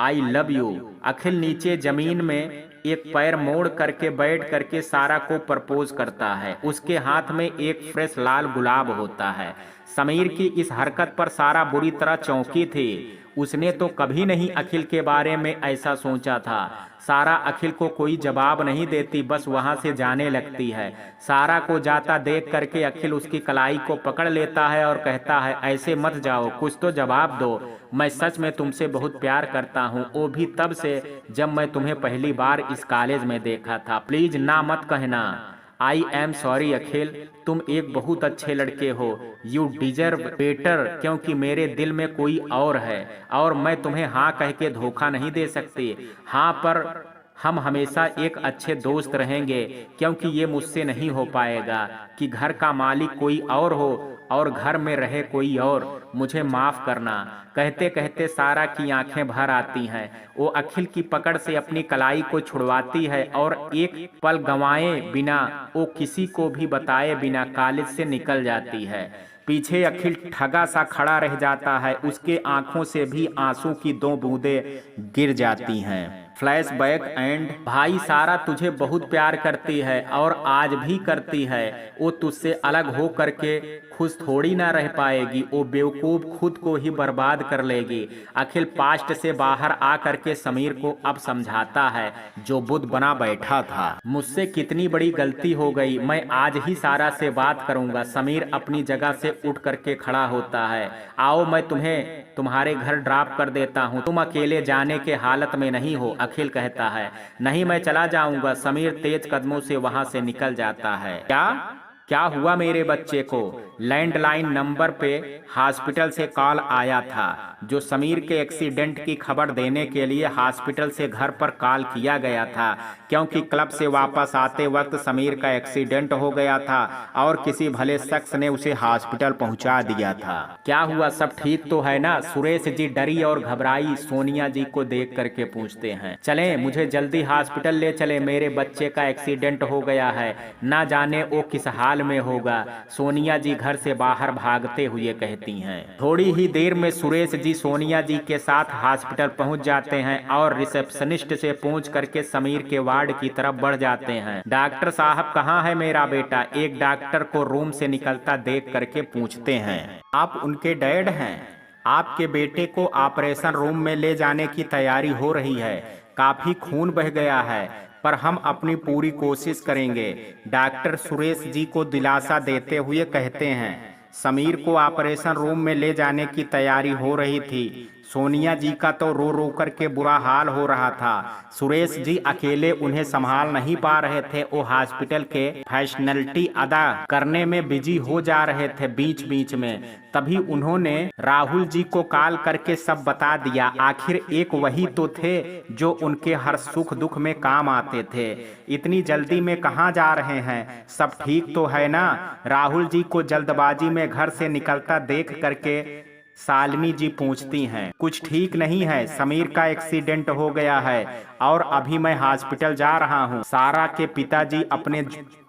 I love you. Akhil नीचे जमीन में एक पैर मोड़ करके बैठ करके सारा को प्रपोज करता है। उसके हाथ में एक फ्रेश लाल गुलाब होता है। समीर की इस हरकत पर सारा बुरी तरह चौंकी थी। उसने तो कभी नहीं अखिल के बारे में ऐसा सोचा था। सारा अखिल को कोई जवाब नहीं देती, बस वहां से जाने लगती है। सारा को जाता देख करके अखिल उसकी कलाई को पकड़ लेता है और कहता है, ऐसे मत जाओ, कुछ तो जवाब दो। मैं सच में तुमसे बहुत प्यार करता हूँ, वो भी तब से जब मैं तुम्हें पहली बार इस कॉलेज में देखा था। प्लीज ना मत कहना। आई एम सॉरी अखिल, तुम एक बहुत अच्छे लड़के हो। यू डिजर्व बेटर, क्योंकि मेरे दिल में कोई और है और मैं तुम्हें हाँ कह के धोखा नहीं दे सकती। हाँ, पर हम हमेशा एक अच्छे दोस्त रहेंगे, क्योंकि ये मुझसे नहीं हो पाएगा कि घर का मालिक कोई और हो और घर में रहे कोई और। मुझे माफ करना। कहते कहते सारा की आंखें भर आती हैं। वो अखिल की पकड़ से अपनी कलाई को छुड़वाती है और एक पल गंवाए बिना, वो किसी को भी बताए बिना कॉलेज से निकल जाती है। पीछे अखिल ठगा सा खड़ा रह जाता है। उसके आंखों से भी आंसू की 2 बूंदें गिर जाती हैं। फ्लैशबैक एंड भाई, सारा तुझे बहुत प्यार करती है और आज भी करती है। वो तुझसे अलग हो करके खुश थोड़ी ना रह पाएगी। वो बेवकूफ खुद को ही बर्बाद कर लेगी। अखिल पास्ट से बाहर आ करके समीर को अब समझाता है, जो बुद्ध बना बैठा था। मुझसे कितनी बड़ी गलती हो गई, मैं आज ही सारा से बात करूंगा। समीर अपनी जगह से उठ करके खड़ा होता है। आओ, मैं तुम्हें तुम्हारे घर ड्रॉप कर देता हूँ, तुम अकेले जाने के हालत में नहीं हो। अखिल कहता है, नहीं, मैं चला जाऊंगा। समीर तेज कदमों से वहां से निकल जाता है। क्या हुआ मेरे बच्चे को? लैंडलाइन नंबर पे हॉस्पिटल से कॉल आया था, जो समीर के एक्सीडेंट की खबर देने के लिए हॉस्पिटल से घर पर कॉल किया गया था, क्योंकि क्लब से वापस आते वक्त समीर का एक्सीडेंट हो गया था और किसी भले शख्स ने उसे हॉस्पिटल पहुंचा दिया था। क्या हुआ, सब ठीक तो है ना? सुरेश जी डरी और घबराई सोनिया जी को देख करके पूछते हैं। चलें, मुझे जल्दी हॉस्पिटल ले चले, मेरे बच्चे का एक्सीडेंट हो गया है, ना जाने वो किस हाल में होगा। सोनिया जी घर से बाहर भागते हुए कहती हैं। थोड़ी ही देर में सुरेश जी सोनिया जी के साथ हॉस्पिटल पहुंच जाते हैं और रिसेप्शनिस्ट से पूछ करके समीर के वार्ड की तरफ बढ़ जाते हैं। डॉक्टर साहब, कहाँ है मेरा बेटा? एक डॉक्टर को रूम से निकलता देख करके पूछते हैं। आप उनके डैड हैं? आपके बेटे को ऑपरेशन रूम में ले जाने की तैयारी हो रही है। काफी खून बह गया है, पर हम अपनी पूरी कोशिश करेंगे, डॉक्टर सुरेश जी को दिलासा देते हुए कहते हैं। समीर को ऑपरेशन रूम में ले जाने की तैयारी हो रही थी। सोनिया जी का तो रो रो करके बुरा हाल हो रहा था। सुरेश जी अकेले उन्हें संभाल नहीं पा रहे थे। वो हॉस्पिटल के फैशनलिटी अदा करने में बिजी हो जा रहे थे बीच बीच में। तभी उन्होंने राहुल जी को कॉल करके सब बता दिया। आखिर एक वही तो थे जो उनके हर सुख दुख में काम आते थे। इतनी जल्दी में कहाँ जा रहे हैं? सब ठीक तो है ना? राहुल जी को जल्दबाजी में घर से निकलता देख करके शालिनी जी पूछती हैं। कुछ ठीक नहीं है, समीर का एक्सीडेंट हो गया है और अभी मैं हॉस्पिटल जा रहा हूँ। सारा के पिताजी अपने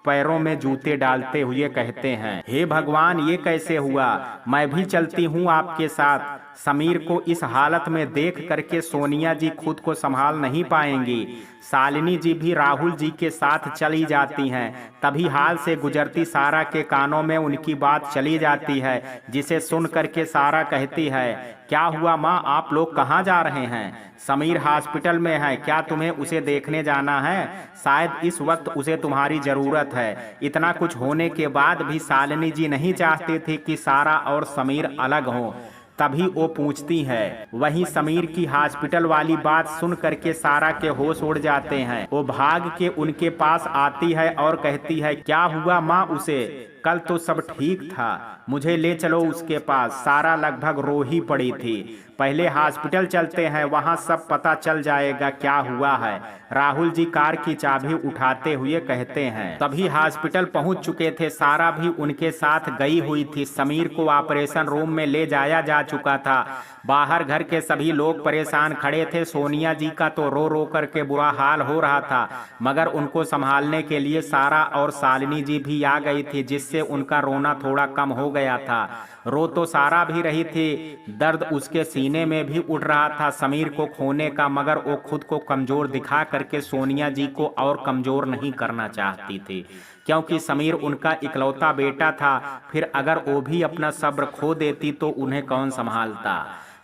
पैरों में जूते डालते हुए कहते हैं, हे भगवान, ये कैसे हुआ? मैं भी चलती हूँ आपके साथ। समीर को इस हालत में देख करके सोनिया जी खुद को संभाल नहीं पाएंगी। शालिनी जी भी राहुल जी के साथ चली जाती हैं। तभी हाल से गुजरती सारा के कानों में उनकी बात चली जाती है, जिसे सुन करके सारा कहती है, क्या हुआ माँ, आप लोग कहाँ जा रहे हैं? समीर हॉस्पिटल में है, क्या तुम्हें उसे देखने जाना है? शायद इस वक्त उसे तुम्हारी जरूरत है। इतना कुछ होने के बाद भी शालिनी जी नहीं चाहती थी कि सारा और समीर अलग हों। तभी वो पूछती है। वहीं समीर की हॉस्पिटल वाली बात सुन करके सारा के होश उड़ जाते हैं। वो भाग के उनके पास आती है और कहती है, क्या हुआ माँ उसे? कल तो सब ठीक था, मुझे ले चलो उसके पास। सारा लगभग रो ही पड़ी थी। पहले हॉस्पिटल चलते हैं, वहां सब पता चल जाएगा क्या हुआ है। राहुल जी कार की चाबी उठाते हुए कहते हैं। तभी हॉस्पिटल पहुंच चुके थे, सारा भी उनके साथ गई हुई थी। समीर को ऑपरेशन रूम में ले जाया जा चुका था। बाहर घर के सभी लोग परेशान खड़े थे। सोनिया जी का तो रो रो करके बुरा हाल हो रहा था, मगर उनको संभालने के लिए सारा और शालिनी जी भी आ गई थी, जिससे उनका रोना थोड़ा कम हो गया था। रो तो सारा भी रही थी, दर्द उसके सीने में भी उठ रहा था समीर को खोने का, मगर वो खुद को कमजोर दिखा करके सोनिया जी को और कमजोर नहीं करना चाहती थी, क्योंकि समीर उनका इकलौता बेटा था। फिर अगर वो भी अपना सब्र खो देती तो उन्हें कौन संभालता।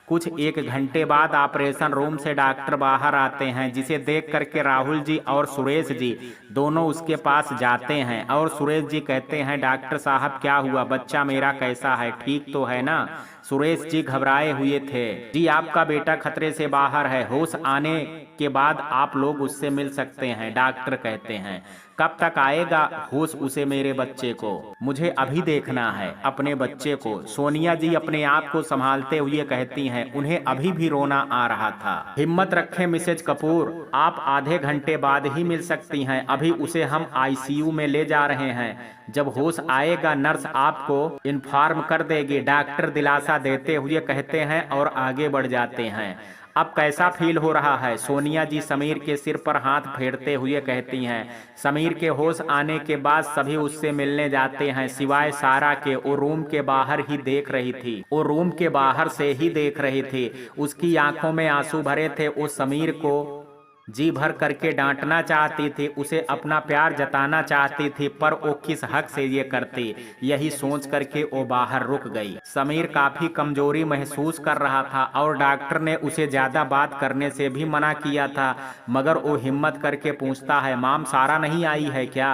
कुछ 1 घंटे बाद ऑपरेशन रूम से डॉक्टर बाहर आते हैं, जिसे देख करके राहुल जी और सुरेश जी दोनों उसके पास जाते हैं। और सुरेश जी कहते हैं, डॉक्टर साहब क्या हुआ, बच्चा मेरा कैसा है, ठीक तो है ना? सुरेश जी घबराए हुए थे। जी आपका बेटा खतरे से बाहर है, होश आने के बाद आप लोग उससे मिल सकते हैं, डॉक्टर कहते हैं। कब तक आएगा होश उसे मेरे बच्चे को? मुझे अभी देखना है अपने बच्चे को। सोनिया जी अपने आप को संभालते हुए कहती हैं, उन्हें अभी भी रोना आ रहा था। हिम्मत रखें मिसेज कपूर, आप आधे घंटे बाद ही मिल सकती हैं। अभी उसे हम आईसीयू में ले जा रहे हैं, जब होश आएगा नर्स आपको इन्फॉर्म कर देगी, डॉक्टर दिलासा देते हुए कहते हैं और आगे बढ़ जाते हैं। अब कैसा फील हो रहा है? सोनिया जी समीर के सिर पर हाथ फेरते हुए कहती हैं। समीर के होश आने के बाद सभी उससे मिलने जाते हैं, सिवाय सारा के। वो रूम के बाहर ही देख रही थी, वो रूम के बाहर से ही देख रही थी। उसकी आंखों में आंसू भरे थे। वो समीर को जी भर करके डांटना चाहती थी, उसे अपना प्यार जताना चाहती थी, पर वो किस हक से ये करती, यही सोच करके वो बाहर रुक गई। समीर काफी कमजोरी महसूस कर रहा था और डॉक्टर ने उसे ज्यादा बात करने से भी मना किया था, मगर वो हिम्मत करके पूछता है, माम सारा नहीं आई है क्या?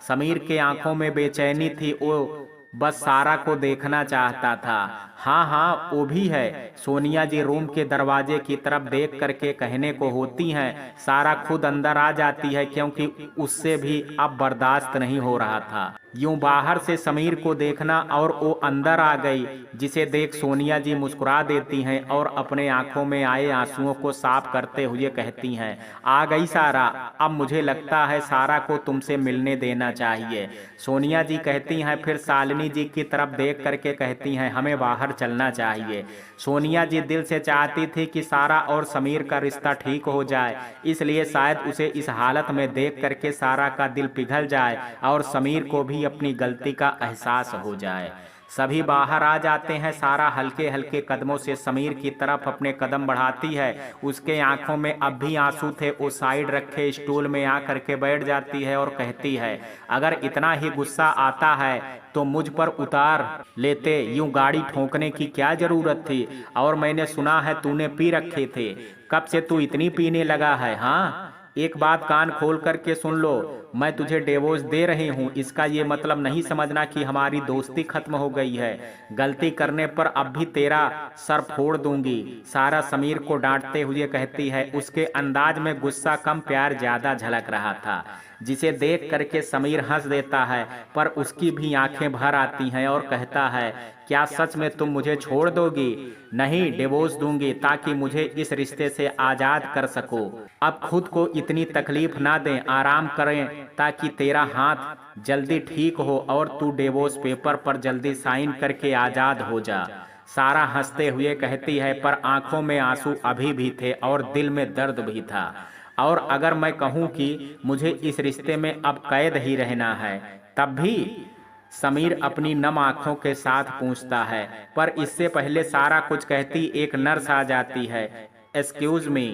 समीर के आंखों में बेचैनी थी, वो बस सारा को देखना चाहता था। हाँ हाँ वो भी है, सोनिया जी रूम के दरवाजे की तरफ देख करके कहने को होती हैं। सारा खुद अंदर आ जाती है, क्योंकि उससे भी अब बर्दाश्त नहीं हो रहा था यूं बाहर से समीर को देखना, और वो अंदर आ गई, जिसे देख सोनिया जी मुस्कुरा देती हैं और अपने आंखों में आए आंसुओं को साफ करते हुए कहती हैं, आ गई सारा, अब मुझे लगता है सारा को तुमसे मिलने देना चाहिए। सोनिया जी कहती हैं, फिर शालिनी जी की तरफ देख करके कहती हैं, हमें बाहर चलना चाहिए। सोनिया जी दिल से चाहती थी कि सारा और समीर का रिश्ता ठीक हो जाए, इसलिए शायद उसे इस हालत में देख करके सारा का दिल पिघल जाए और समीर को भी अपनी गलती का एहसास हो जाए। सभी बाहर आ जाते हैं। सारा हल्के हल्के कदमों से समीर की तरफ अपने कदम बढ़ाती है। उसके आंखों में अब भी आंसू थे। वो साइड रखे स्टूल में आ करके बैठ जाती है और कहती है, अगर इतना ही गुस्सा आता है तो मुझ पर उतार लेते, यूं गाड़ी ठोकने की क्या जरूरत थी? और मैंने सुना है तूने पी रखे थे, कब से तू इतनी पीने लगा है? हाँ, एक बात कान खोल करके सुन लो, मैं तुझे डिवोर्स दे रही हूँ। इसका ये मतलब नहीं समझना कि हमारी दोस्ती खत्म हो गई है। गलती करने पर अब भी तेरा सर फोड़ दूंगी। सारा समीर को डांटते हुए कहती है। उसके अंदाज में गुस्सा कम प्यार ज्यादा झलक रहा था, जिसे देख करके समीर हंस देता है, पर उसकी भी आंखें भर आती हैं और कहता है, क्या सच में तुम मुझे छोड़ दोगी? नहीं, डिवोर्स दूंगी, ताकि मुझे इस रिश्ते से आजाद कर सको। अब खुद को इतनी तकलीफ ना दें, आराम करें, ताकि तेरा हाथ जल्दी ठीक हो और तू डिवोर्स पेपर पर जल्दी साइन करके आजाद हो जा। सारा हंसते हुए कहती है, पर आंखों में आंसू अभी भी थे और दिल में दर्द भी था। और अगर मैं कहूँ कि मुझे इस रिश्ते में अब कैद ही रहना है, तब भी? समीर अपनी नम आंखों के साथ पूछता है। पर इससे पहले सारा कुछ कहती एक नर्स आ जाती है। एक्सक्यूज मी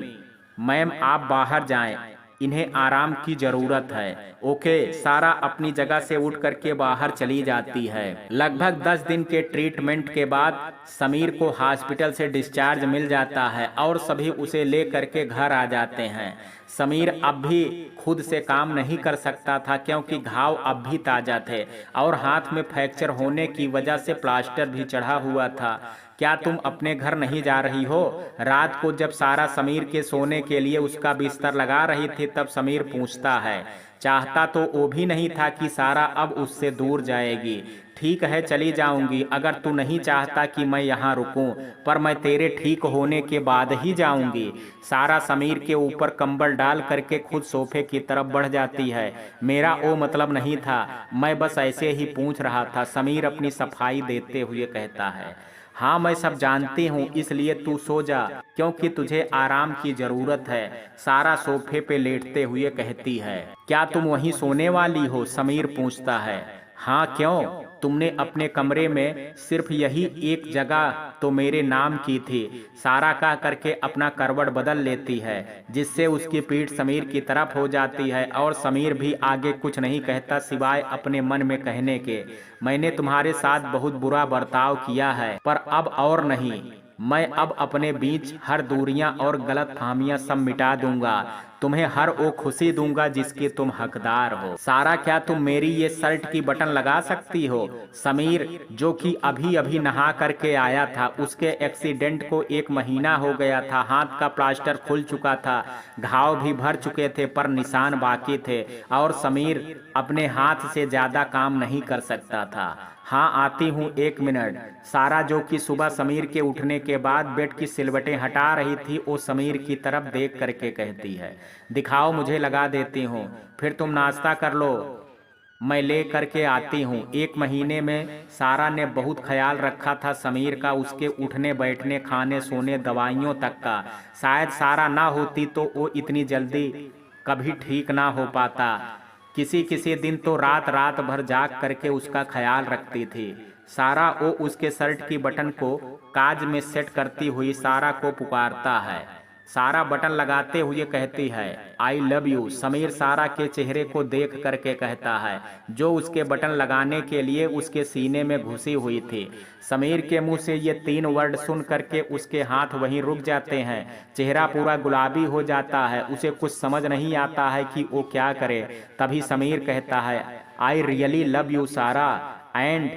मैम, आप बाहर जाएं, इन्हें आराम की जरूरत है। ओके, सारा अपनी जगह से उठ करके बाहर चली जाती है। लगभग 10 दिन के ट्रीटमेंट के बाद समीर को हॉस्पिटल से डिस्चार्ज मिल जाता है और सभी उसे ले करके घर आ जाते हैं। समीर अब भी खुद से काम नहीं कर सकता था क्योंकि घाव अब भी ताजा थे और हाथ में फ्रैक्चर होने की वजह से प्लास्टर भी चढ़ा हुआ था। क्या तुम अपने घर नहीं जा रही हो? रात को जब सारा समीर के सोने के लिए उसका बिस्तर लगा रही थी तब समीर पूछता है। चाहता तो वो भी नहीं था कि सारा अब उससे दूर जाएगी। ठीक है, चली जाऊंगी अगर तू नहीं चाहता कि मैं यहाँ रुकूं, पर मैं तेरे ठीक होने के बाद ही जाऊंगी। सारा समीर के ऊपर कंबल डाल करके खुद सोफे की तरफ बढ़ जाती है। मेरा वो मतलब नहीं था, मैं बस ऐसे ही पूछ रहा था, समीर अपनी सफाई देते हुए कहता है। हाँ मैं सब जानती हूँ, इसलिए तू सो जा क्योंकि तुझे आराम की जरूरत है, सारा सोफे पे लेटते हुए कहती है। क्या तुम वहीं सोने वाली हो? समीर पूछता है। हाँ क्यों? तुमने अपने कमरे में सिर्फ यही एक जगह तो मेरे नाम की थी। सारा कह करके अपना करवट बदल लेती है जिससे उसकी पीठ समीर की तरफ हो जाती है और समीर भी आगे कुछ नहीं कहता सिवाय अपने मन में कहने के, मैंने तुम्हारे साथ बहुत बुरा बर्ताव किया है पर अब और नहीं। मैं अब अपने बीच हर दूरियां और गलतफहमियां सब मिटा दूंगा, तुम्हें हर वो खुशी दूंगा जिसकी तुम हकदार हो। सारा क्या तुम मेरी ये शर्ट की बटन लगा सकती हो? समीर जो कि अभी अभी नहा करके आया था, उसके एक्सीडेंट को 1 महीना हो गया था, हाथ का प्लास्टर खुल चुका था, घाव भी भर चुके थे पर निशान बाकी थे और समीर अपने हाथ से ज्यादा काम नहीं कर सकता था। हाँ आती हूँ 1 मिनट। सारा जो कि सुबह समीर के उठने के बाद बेड की सिलवटें हटा रही थी वो समीर की तरफ देख करके कहती है। दिखाओ मुझे लगा देती हूँ, फिर तुम नाश्ता कर लो, मैं ले करके आती हूँ। 1 महीने में सारा ने बहुत ख्याल रखा था समीर का, उसके उठने बैठने खाने सोने दवाइयों तक का। शायद सारा ना होती तो वो इतनी जल्दी कभी ठीक ना हो पाता। किसी किसी दिन तो रात रात भर जाग करके उसका ख्याल रखती थी। सारा वो उसके शर्ट की बटन को काज में सेट करती हुई सारा को पुकारता है। सारा बटन लगाते हुए कहती है आई लव यू। समीर सारा के चेहरे को देख करके कहता है जो उसके बटन लगाने के लिए उसके सीने में घुसी हुई थी। समीर के मुंह से ये 3 वर्ड सुन करके उसके हाथ वहीं रुक जाते हैं, चेहरा पूरा गुलाबी हो जाता है, उसे कुछ समझ नहीं आता है कि वो क्या करे। तभी समीर कहता है आई रियली लव यू सारा एंड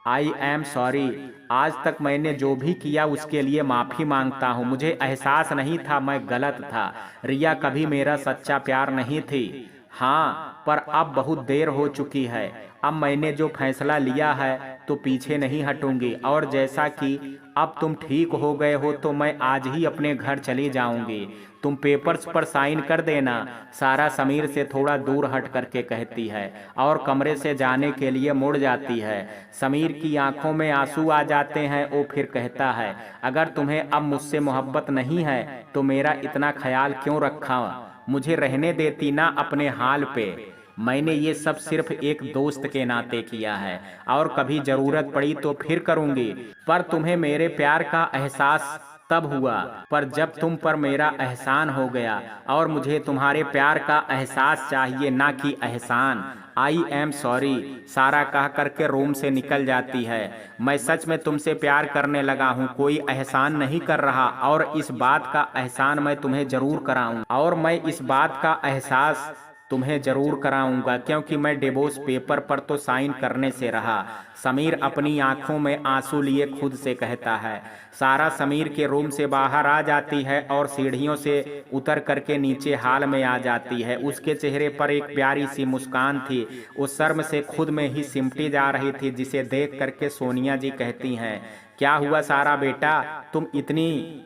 आई एम सॉरी। आज तक मैंने जो भी किया उसके लिए माफ़ी मांगता हूँ, मुझे एहसास नहीं था मैं गलत था। रिया कभी मेरा सच्चा प्यार नहीं थी। हाँ पर अब बहुत देर हो चुकी है, अब मैंने जो फैसला लिया है तो पीछे नहीं हटूंगी और जैसा कि अब तुम ठीक हो गए हो तो मैं आज ही अपने घर चली जाऊंगी, तुम पेपर्स पर साइन कर देना। सारा समीर से थोड़ा दूर हट करके कहती है और कमरे से जाने के लिए मुड़ जाती है। समीर की आंखों में आंसू आ जाते हैं। वो फिर कहता है अगर तुम्हें अब मुझसे मोहब्बत नहीं है तो मेरा इतना ख्याल क्यों रखा, मुझे रहने देती ना अपने हाल पे। मैंने ये सब सिर्फ एक दोस्त के नाते किया है और कभी जरूरत पड़ी तो फिर करूंगी, पर तुम्हें मेरे प्यार का एहसास तब हुआ पर जब तुम पर मेरा एहसान हो गया और मुझे तुम्हारे प्यार का एहसास चाहिए ना कि एहसान। I am sorry. सारा कह करके रूम से निकल जाती है। मैं सच में तुमसे प्यार करने लगा हूँ, कोई एहसान नहीं कर रहा और इस बात का एहसान मैं तुम्हें जरूर कराऊँ और मैं इस बात का एहसास तुम्हें जरूर कराऊंगा क्योंकि मैं डिवोर्स पेपर पर तो साइन करने से रहा। समीर अपनी आंखों में आंसू लिए खुद से कहता है। सारा समीर के रूम से बाहर आ जाती है और सीढ़ियों से उतर करके नीचे हाल में आ जाती है। उसके चेहरे पर एक प्यारी सी मुस्कान थी, वो शर्म से खुद में ही सिमटी जा रही थी, जिसे देख करके सोनिया जी कहती हैं क्या हुआ सारा बेटा, तुम इतनी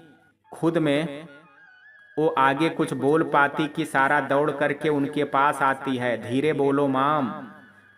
खुद में। वो आगे कुछ बोल पाती कि सारा दौड़ करके उनके पास आती है। धीरे बोलो माम,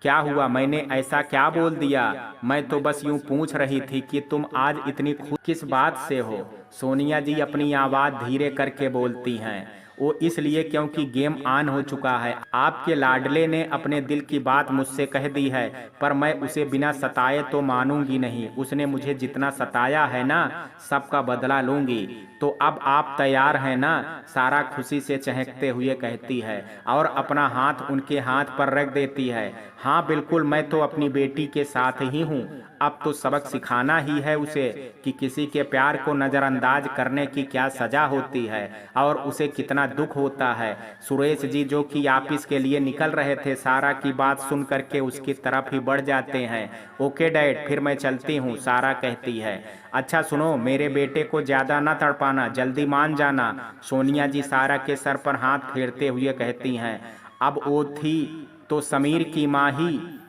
क्या हुआ, मैंने ऐसा क्या बोल दिया? मैं तो बस यूं पूछ रही थी कि तुम आज इतनी खुश किस बात से हो। सोनिया जी अपनी आवाज़ धीरे करके बोलती हैं। वो इसलिए क्योंकि गेम ऑन हो चुका है। आपके लाडले ने अपने दिल की बात मुझसे कह दी है पर मैं उसे बिना सताए तो मानूंगी नहीं। उसने मुझे जितना सताया है ना सबका बदला लूंगी। तो अब आप तैयार हैं ना? सारा खुशी से चहकते हुए कहती है और अपना हाथ उनके हाथ पर रख देती है। हाँ बिल्कुल, मैं तो अपनी बेटी के साथ ही हूँ। अब तो सबक सिखाना ही है उसे कि किसी के प्यार को नज़रअंदाज करने की क्या सज़ा होती है और उसे कितना दुख होता है। सुरेश जी जो कि ऑफिस के लिए निकल रहे थे, सारा की बात सुन करके उसकी तरफ ही बढ़ जाते हैं। ओके डैड, फिर मैं चलती हूँ, सारा कहती है। अच्छा सुनो, मेरे बेटे को ज़्यादा ना तड़पाना, जल्दी मान जाना, सोनिया जी सारा के सर पर हाथ फेरते हुए कहती हैं। अब वो थी तो समीर की माँ ही,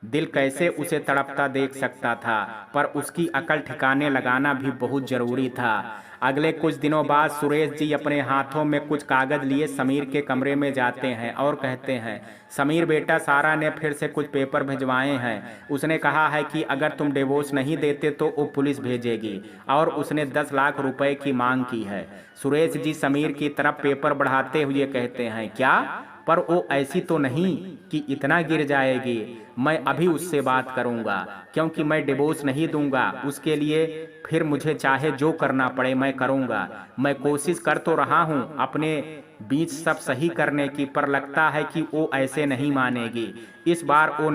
दिल कैसे उसे तड़पता देख सकता था, पर उसकी अकल ठिकाने लगाना भी बहुत जरूरी था। अगले कुछ दिनों बाद सुरेश जी अपने हाथों में कुछ कागज लिए समीर के कमरे में जाते हैं और कहते हैं, समीर बेटा, सारा ने फिर से कुछ पेपर भिजवाए हैं। उसने कहा है कि अगर तुम डिवोर्स नहीं देते तो वो पुलिस भेजेगी और उसने 10 लाख रुपए की मांग की है। सुरेश जी समीर की तरफ पेपर बढ़ाते हुए कहते हैं, क्या? पर वो ऐसी तो नहीं कि इतना गिर जाएगी। मैं अभी उससे बात करूंगा, क्योंकि मैं डिवोर्स नहीं दूंगा। उसके लिए फिर मुझे चाहे जो करना पड़े मैं करूंगा। मैं कोशिश कर तो रहा हूं अपने बीच सब सही करने की, पर लगता है कि वो ऐसे नहीं मानेगी। इस बार वो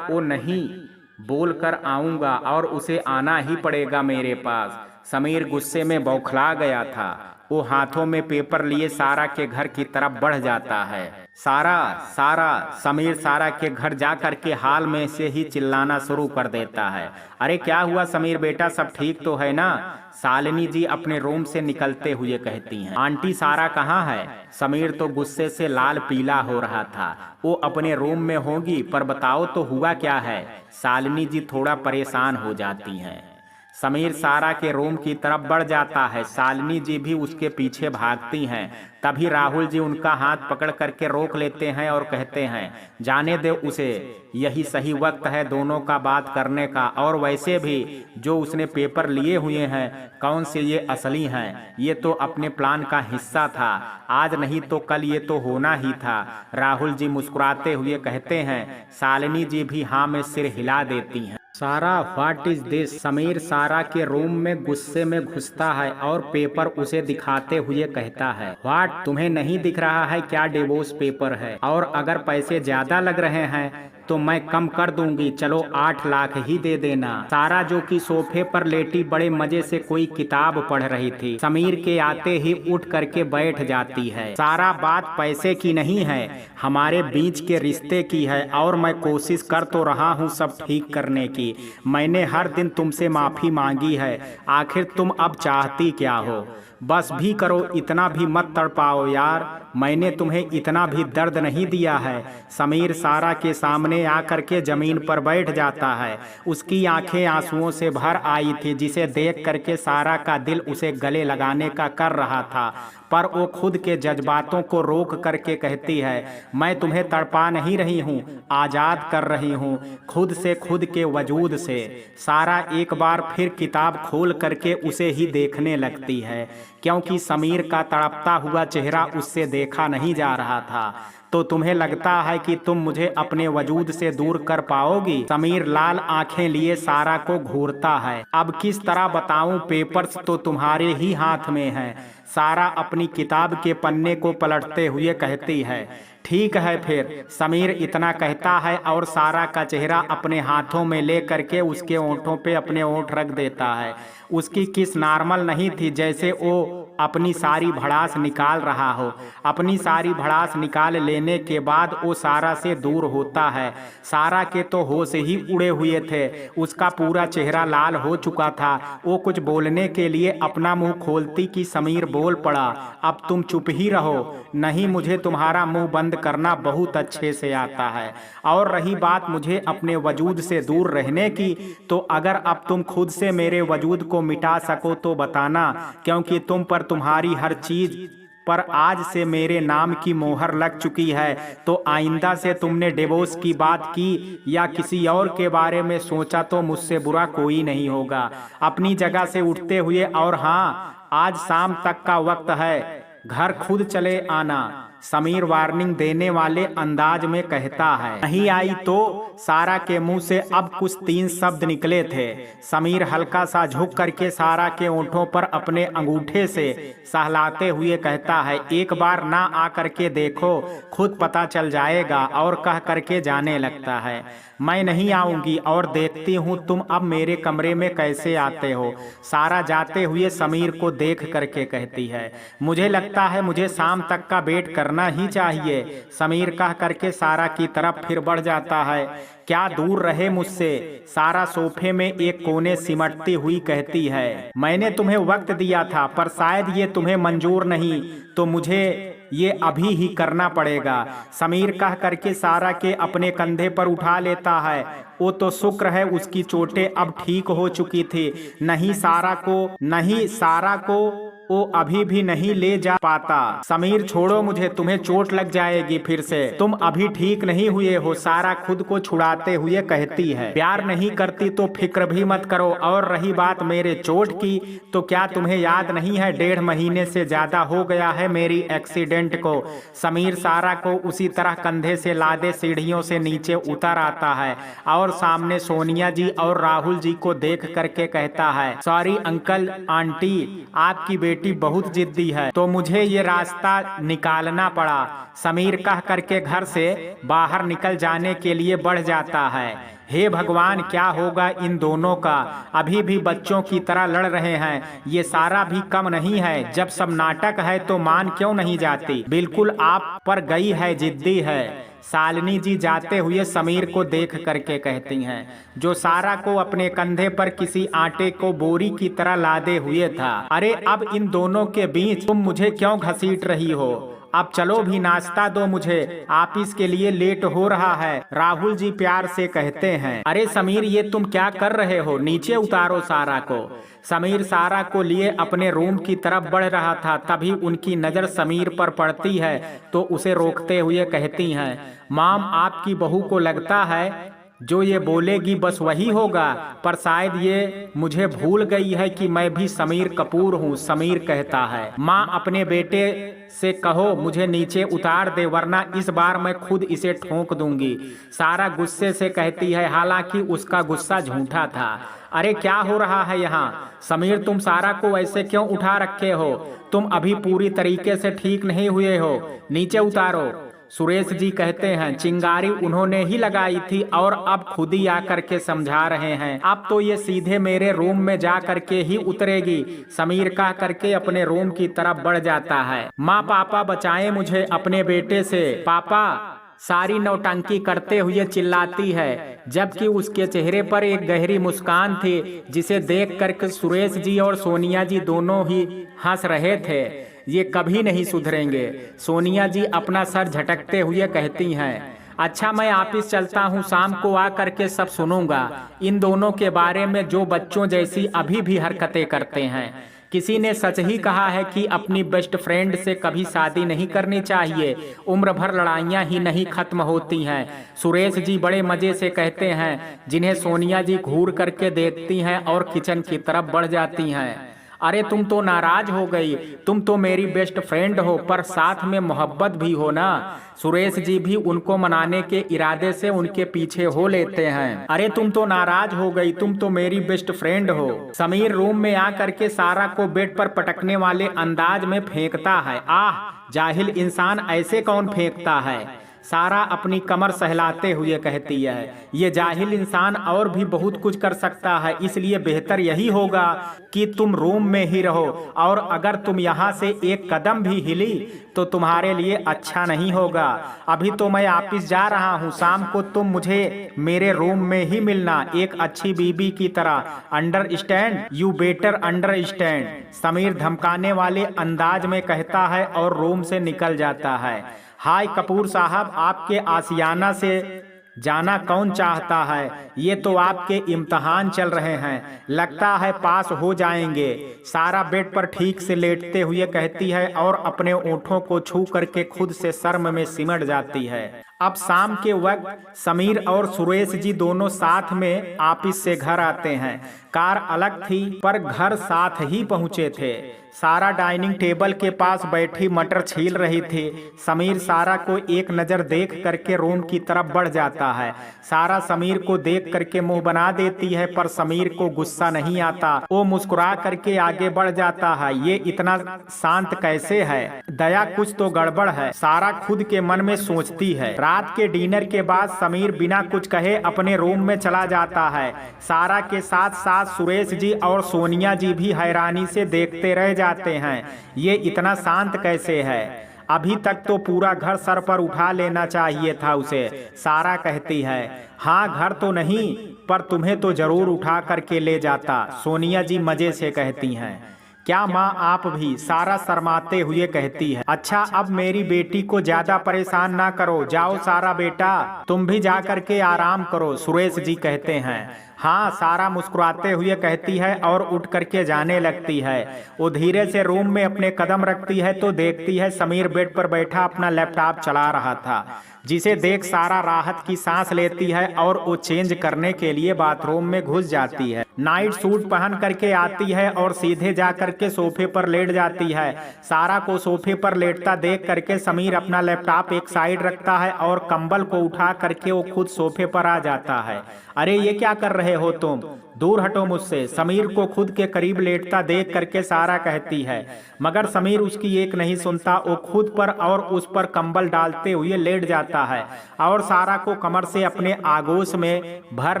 नहीं बोल कर आऊंगा और उसे आना ही पड़ेगा मेरे पास। समीर गुस्से में बौखला गया था। वो हाथों में पेपर लिए सारा के घर की तरफ बढ़ जाता है। समीर सारा के घर जा कर के हाल में से ही चिल्लाना शुरू कर देता है। अरे क्या हुआ समीर बेटा, सब ठीक तो है ना? शालिनी जी अपने रूम से निकलते हुए कहती हैं। आंटी सारा कहाँ है? समीर तो गुस्से से लाल पीला हो रहा था। वो अपने रूम में होगी, पर बताओ तो हुआ क्या है? शालिनी जी थोड़ा परेशान हो जाती हैं। समीर सारा के रूम की तरफ बढ़ जाता है। शालिनी जी भी उसके पीछे भागती हैं। तभी राहुल जी उनका हाथ पकड़ करके रोक लेते हैं और कहते हैं, जाने दे उसे, यही सही वक्त है दोनों का बात करने का। और वैसे भी जो उसने पेपर लिए हुए हैं, कौन से ये असली हैं? ये तो अपने प्लान का हिस्सा था। आज नहीं तो कल ये तो होना ही था। राहुल जी मुस्कुराते हुए कहते हैं। शालिनी जी भी हाँ में सिर हिला देती हैं। सारा, व्हाट इज दिस? समीर सारा के रूम में गुस्से में घुसता है और पेपर उसे दिखाते हुए कहता है, व्हाट, तुम्हें नहीं दिख रहा है क्या डिवोर्स पेपर है? और अगर पैसे ज्यादा लग रहे हैं तो मैं कम कर दूंगी, चलो 8 लाख ही दे देना। सारा जो कि सोफे पर लेटी बड़े मजे से कोई किताब पढ़ रही थी, समीर के आते ही उठ करके बैठ जाती है। सारा, बात पैसे की नहीं है, हमारे बीच के रिश्ते की है और मैं कोशिश कर तो रहा हूँ सब ठीक करने की। मैंने हर दिन तुमसे माफी मांगी है, आखिर तुम अब चाहती क्या हो? बस भी करो, इतना भी मत तड़पाओ यार, मैंने तुम्हें इतना भी दर्द नहीं दिया है। समीर सारा के सामने आकर के जमीन पर बैठ जाता है। उसकी आंखें आंसुओं से भर आई थी, जिसे देख करके सारा का दिल उसे गले लगाने का कर रहा था, पर वो खुद के जज्बातों को रोक करके कहती है, मैं तुम्हें तड़पा नहीं रही हूँ, आज़ाद कर रही हूँ खुद से, खुद के वजूद से। सारा एक बार फिर किताब खोल करके उसे ही देखने लगती है, क्योंकि समीर का तड़पता हुआ चेहरा उससे देखा नहीं जा रहा था। तो तुम्हें लगता है कि तुम मुझे अपने वजूद से दूर कर पाओगी? समीर लाल आंखें लिए सारा को घूरता है। अब किस तरह बताऊं, पेपर्स तो तुम्हारे ही हाथ में हैं। सारा अपनी किताब के पन्ने को पलटते हुए कहती है, ठीक है फिर। समीर इतना कहता है और सारा का चेहरा अपने हाथों में ले करके उसके ओंठों पे अपने ओंठ रख देता है। उसकी किस नॉर्मल नहीं थी, जैसे वो अपनी सारी भड़ास निकाल रहा हो। अपनी सारी भड़ास निकाल लेने के बाद वो सारा से दूर होता है। सारा के तो होश ही उड़े हुए थे, उसका पूरा चेहरा लाल हो चुका था। वो कुछ बोलने के लिए अपना मुंह खोलती कि समीर बोल पड़ा, अब तुम चुप ही रहो। नहीं, मुझे तुम्हारा मुंह बंद करना बहुत अच्छे से आता है। और रही बात मुझे अपने वजूद से दूर रहने की, तो अगर अब तुम खुद से मेरे वजूद को मिटा सको तो बताना, क्योंकि तुम पर, तुम्हारी हर चीज पर आज से मेरे नाम की मोहर लग चुकी है। तो आइंदा से तुमने डिवोर्स की बात की या किसी और के बारे में सोचा तो मुझसे बुरा कोई नहीं होगा। अपनी जगह से उठते हुए, और हाँ, आज शाम तक का वक्त है, घर खुद चले आना। समीर वार्निंग देने वाले अंदाज में कहता है। नहीं आई तो सारा के मुंह से अब कुछ 3 शब्द निकले थे। समीर हल्का सा झुक करके सारा के ओंठों पर अपने अंगूठे से सहलाते हुए कहता है, एक बार ना आ करके देखो, खुद पता चल जाएगा। और कह करके जाने लगता है। मैं नहीं आऊंगी और देखती हूँ तुम अब मेरे कमरे में कैसे आते हो। सारा जाते हुए समीर को देख करके कहती है, मुझे लगता है मुझे शाम तक का वेट करना ही चाहिए। समीर कह करके सारा की तरफ फिर बढ़ जाता है। क्या दूर रहे मुझसे। सारा सोफे में एक कोने सिमटती हुई कहती है, मैंने तुम्हें वक्त दिया था पर शायद ये तुम्हें मंजूर नहीं, तो मुझे ये अभी ही करना पड़ेगा। समीर कह करके सारा के अपने कंधे पर उठा लेता है। वो तो शुक्र है उसकी चोटें अब ठीक हो चुकी थी, नहीं सारा को वो अभी भी नहीं ले जा पाता। समीर छोड़ो मुझे, तुम्हें चोट लग जाएगी फिर से, तुम अभी ठीक नहीं हुए हो। सारा खुद को छुड़ाते हुए कहती है, प्यार नहीं करती तो फिक्र भी मत करो। और रही बात मेरे चोट की, तो क्या तुम्हें याद नहीं है 1.5 महीने से ज्यादा हो गया है मेरी एक्सीडेंट को। समीर सारा को उसी तरह कंधे से लादे सीढ़ियों से नीचे उतर आता है और सामने सोनिया जी और राहुल जी को देख करके कहता है, सॉरी अंकल आंटी, आपकी बेटी बहुत जिद्दी है तो मुझे ये रास्ता निकालना पड़ा। समीर कह करके घर से बाहर निकल जाने के लिए बढ़ जाता है। हे भगवान, क्या होगा इन दोनों का। अभी भी बच्चों की तरह लड़ रहे हैं। ये सारा भी कम नहीं है, जब सब नाटक है तो मान क्यों नहीं जाती। बिल्कुल आप पर गई है, जिद्दी है। शालिनी जी जाते हुए समीर को देख करके कहती हैं, जो सारा को अपने कंधे पर किसी आटे को बोरी की तरह लादे हुए था, अरे अब इन दोनों के बीच तुम मुझे क्यों घसीट रही हो। अब चलो भी नाश्ता दो मुझे, ऑफिस के लिए लेट हो रहा है। राहुल जी प्यार से कहते हैं, अरे समीर ये तुम क्या कर रहे हो, नीचे उतारो सारा को। समीर सारा को लिए अपने रूम की तरफ बढ़ रहा था, तभी उनकी नजर समीर पर पड़ती है तो उसे रोकते हुए कहती हैं, माम आपकी बहू को लगता है जो ये बोलेगी बस वही होगा, पर शायद ये मुझे भूल गई है कि मैं भी समीर कपूर हूँ। समीर कहता है, माँ अपने बेटे से कहो मुझे नीचे उतार दे, वरना इस बार मैं खुद इसे ठोक दूंगी। सारा गुस्से से कहती है, हालांकि उसका गुस्सा झूठा था। अरे क्या हो रहा है यहाँ। समीर तुम सारा को ऐसे क्यों उठा रखे हो, तुम अभी पूरी तरीके से ठीक नहीं हुए हो, नीचे उतारो। सुरेश जी कहते हैं, चिंगारी उन्होंने ही लगाई थी और अब खुद ही आकर के समझा रहे हैं, अब तो ये सीधे मेरे रूम में जा करके ही उतरेगी। समीर कह करके अपने रूम की तरफ बढ़ जाता है। माँ पापा बचाएं मुझे अपने बेटे से, पापा सारी नौटंकी करते हुए चिल्लाती है, जबकि उसके चेहरे पर एक गहरी मुस्कान थी जिसे देख करके सुरेश जी और सोनिया जी दोनों ही हंस रहे थे। ये कभी नहीं सुधरेंगे। सोनिया जी अपना सर झटकते हुए कहती हैं, अच्छा मैं ऑफिस चलता हूँ, शाम को आ करके सब सुनूंगा इन दोनों के बारे में जो बच्चों जैसी अभी भी हरकतें करते हैं। किसी ने सच ही कहा है कि अपनी बेस्ट फ्रेंड से कभी शादी नहीं करनी चाहिए, उम्र भर लड़ाइयाँ ही नहीं खत्म होती हैं। सुरेश जी बड़े मजे से कहते हैं, जिन्हें सोनिया जी घूर करके देखती हैं और किचन की तरफ बढ़ जाती हैं। अरे तुम तो नाराज हो गई, तुम तो मेरी बेस्ट फ्रेंड हो पर साथ में मोहब्बत भी हो ना। सुरेश जी भी उनको मनाने के इरादे से उनके पीछे हो लेते हैं। अरे तुम तो नाराज हो गई, तुम तो मेरी बेस्ट फ्रेंड हो। समीर रूम में आ करके सारा को बेड पर पटकने वाले अंदाज में फेंकता है। आह जाहिल इंसान, ऐसे कौन फेंकता है। सारा अपनी कमर सहलाते हुए कहती है, ये जाहिल इंसान और भी बहुत कुछ कर सकता है, इसलिए बेहतर यही होगा कि तुम रूम में ही रहो, और अगर तुम यहाँ से एक कदम भी हिली तो तुम्हारे लिए अच्छा नहीं होगा। अभी तो मैं ऑफिस जा रहा हूँ, शाम को तुम मुझे मेरे रूम में ही मिलना, एक अच्छी बीबी की तरह। Understand, you better understand. Sameer धमकाने वाले अंदाज में कहता है और रूम से निकल जाता है। हाय कपूर साहब, आपके आशियाना से जाना कौन चाहता है, ये तो आपके इम्तहान चल रहे हैं, लगता है पास हो जाएंगे। सारा बेड पर ठीक से लेटते हुए कहती है और अपने ओंठों को छू करके खुद से शर्म में सिमट जाती है। अब शाम के वक्त समीर और सुरेश जी दोनों साथ में ऑफिस से घर आते हैं। कार अलग थी पर घर साथ ही पहुंचे थे। सारा डाइनिंग टेबल के पास बैठी मटर छील रही थी। समीर सारा को एक नज़र देख करके रूम की तरफ बढ़ जाता है। सारा समीर को देख करके मुंह बना देती है पर समीर को गुस्सा नहीं आता। वो मुस्कुरा करके आगे बढ़ जाता है। ये इतना शांत कैसे है? दया कुछ तो गड़बड़ है, सारा खुद के मन में सोचती है। रात के डिनर के बाद समीर बिना कुछ कहे अपने रूम में चला जाता है। सारा के साथ साथ सुरेश जी और सोनिया जी भी हैरानी से देखते रह जाते हैं। ये इतना शांत कैसे है? अभी तक तो पूरा घर सर पर उठा लेना चाहिए था उसे। सारा कहती है, हाँ घर तो नहीं पर तुम्हें तो जरूर उठा करके ले जाता। सोनिया जी मजे से कहती हैं, क्या माँ आप भी? सारा शर्माते हुए कहती है, अच्छा अब मेरी बेटी को ज्यादा परेशान ना करो। जाओ सारा बेटा तुम भी जा करके आराम करो। सुरेश जी कहते हैं, हाँ। सारा मुस्कुराते हुए कहती है और उठ करके जाने लगती है। वो धीरे से रूम में अपने कदम रखती है तो देखती है समीर बेड पर बैठा अपना लैपटॉप चला रहा था, जिसे देख सारा राहत की सांस लेती है और वो चेंज करने के लिए बाथरूम में घुस जाती है। नाइट सूट पहन करके आती है और सीधे जा करके सोफे पर लेट जाती है। सारा को सोफे पर लेटता देख करके समीर अपना लैपटॉप एक साइड रखता है और कंबल को उठा करके वो खुद सोफे पर आ जाता है। अरे ये क्या कर रहे हो तुम? दूर हटो मुझसे। समीर को खुद के करीब लेटता देख करके सारा कहती है, मगर समीर उसकी एक नहीं सुनता। वो खुद पर और उस पर कंबल डालते हुए लेट जाता है और सारा को कमर से अपने आगोश में भर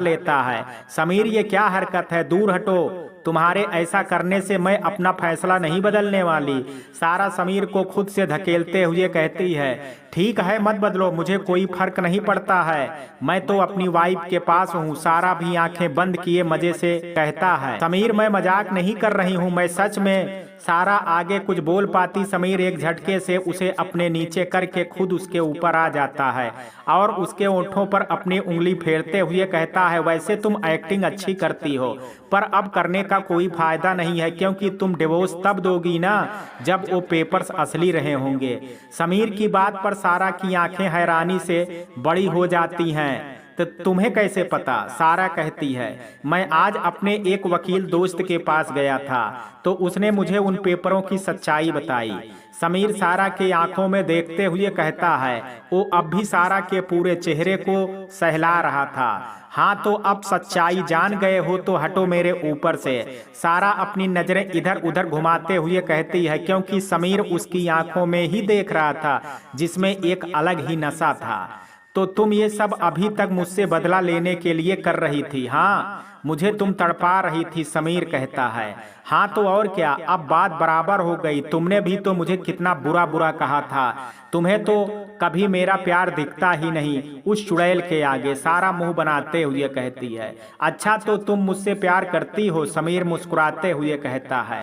लेता है। समीर ये क्या हरकत है? दूर हटो, तुम्हारे ऐसा करने से मैं अपना फैसला नहीं बदलने वाली। सारा समीर को खुद से धकेलते हुए कहती है, ठीक है मत बदलो, मुझे कोई फर्क नहीं पड़ता है, मैं तो अपनी वाइफ के पास हूँ। सारा भी आंखें बंद किए मजे से कहता है, समीर मैं मजाक नहीं कर रही हूँ, मैं सच में। सारा आगे कुछ बोल पाती, समीर एक झटके से उसे अपने नीचे करके खुद उसके ऊपर आ जाता है और उसके होठों पर अपनी उंगली फेरते हुए कहता है, वैसे तुम एक्टिंग अच्छी करती हो पर अब करने का कोई फायदा नहीं है, क्योंकि तुम डिवोर्स तब दोगी ना जब वो पेपर्स असली रहे होंगे। समीर की बात पर सारा की आंखें हैरानी से बड़ी हो जाती हैं। तो तुम्हें कैसे पता? सारा कहती है, मैं आज अपने एक वकील दोस्त के पास गया था तो उसने मुझे उन पेपरों की सच्चाई बताई। समीर सारा के आंखों में देखते हुए कहता है, वो अब भी सारा के पूरे चेहरे को सहला रहा था। हाँ तो अब सच्चाई जान गए हो तो हटो मेरे ऊपर से। सारा अपनी नजरें इधर उधर घुमाते हुए कहती है, क्योंकि समीर उसकी आंखों में ही देख रहा था जिसमें एक अलग ही नशा था। तो तुम ये सब अभी तक मुझसे बदला लेने के लिए कर रही थी? हाँ मुझे तुम तड़पा रही थी। समीर कहता है, हाँ तो और क्या, अब बात बराबर हो गई। तुमने भी तो मुझे कितना बुरा बुरा कहा था, तुम्हें तो कभी मेरा प्यार दिखता ही नहीं उस चुड़ैल के आगे। सारा मुंह बनाते हुए कहती है, अच्छा तो तुम मुझसे प्यार करती हो? समीर मुस्कुराते हुए कहता है,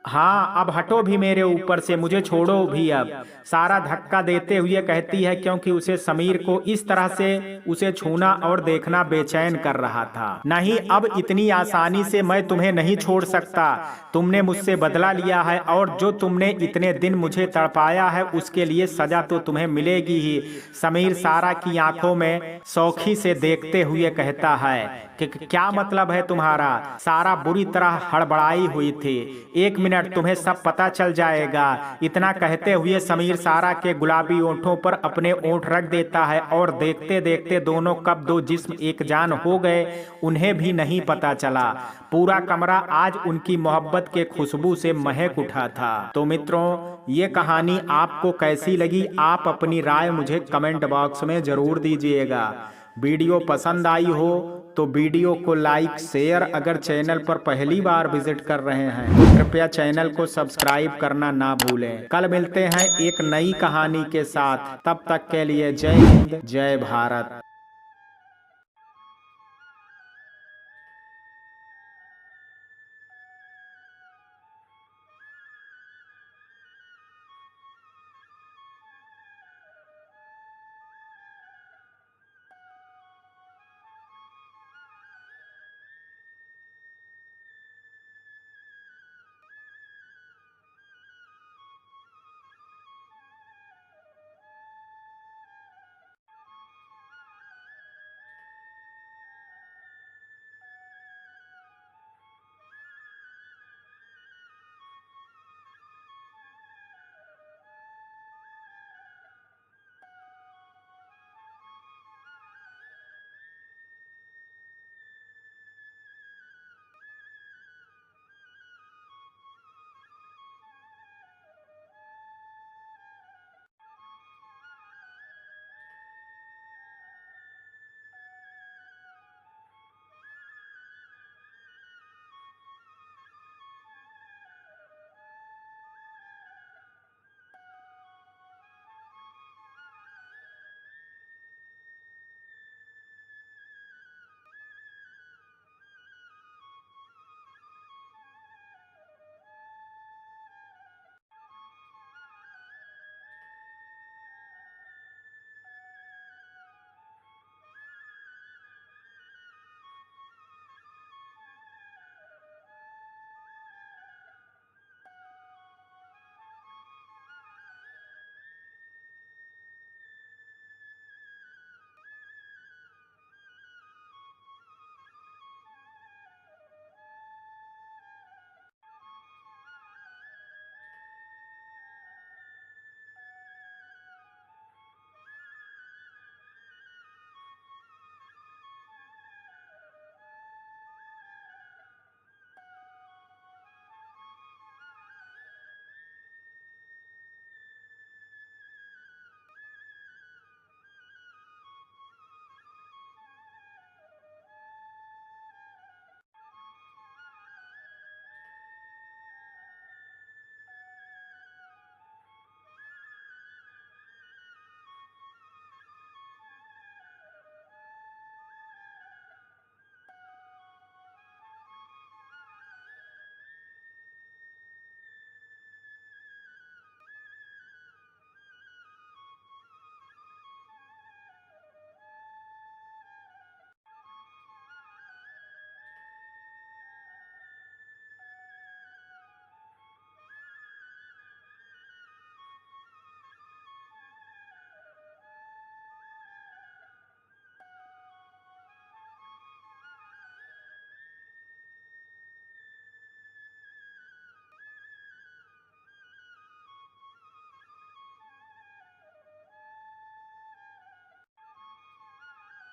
हाँ अब हटो भी मेरे ऊपर से, मुझे छोड़ो भी अब। सारा धक्का देते हुए कहती है, क्योंकि उसे समीर को इस तरह से उसे छूना और देखना बेचैन कर रहा था। नहीं अब इतनी आसानी से मैं तुम्हें नहीं छोड़ सकता। तुमने मुझसे बदला लिया है और जो तुमने इतने दिन मुझे तड़पाया है उसके लिए सजा तो तुम्हें मिलेगी ही। समीर सारा की आंखों में शौखी से देखते हुए कहता है कि क्या मतलब है तुम्हारा? सारा बुरी तरह हड़बड़ाई हुई थी। एक मिनट तुम्हें सब पता चल जाएगा। इतना कहते हुए समीर सारा के गुलाबी ओंठों पर अपने ओंठ रख देता है और देखते देखते दोनों कब दो जिस्म एक जान हो गए उन्हें भी नहीं पता चला। पूरा कमरा आज उनकी मोहब्बत के खुशबू से महक उठा था। तो मित्रों ये कहानी आपको कैसी लगी? आप अपनी राय मुझे कमेंट बॉक्स में जरूर दीजिएगा। वीडियो पसंद आई हो तो वीडियो को लाइक शेयर, अगर चैनल पर पहली बार विजिट कर रहे हैं तो कृपया चैनल को सब्सक्राइब करना ना भूलें। कल मिलते हैं एक नई कहानी के साथ, तब तक के लिए जय हिंद जय भारत।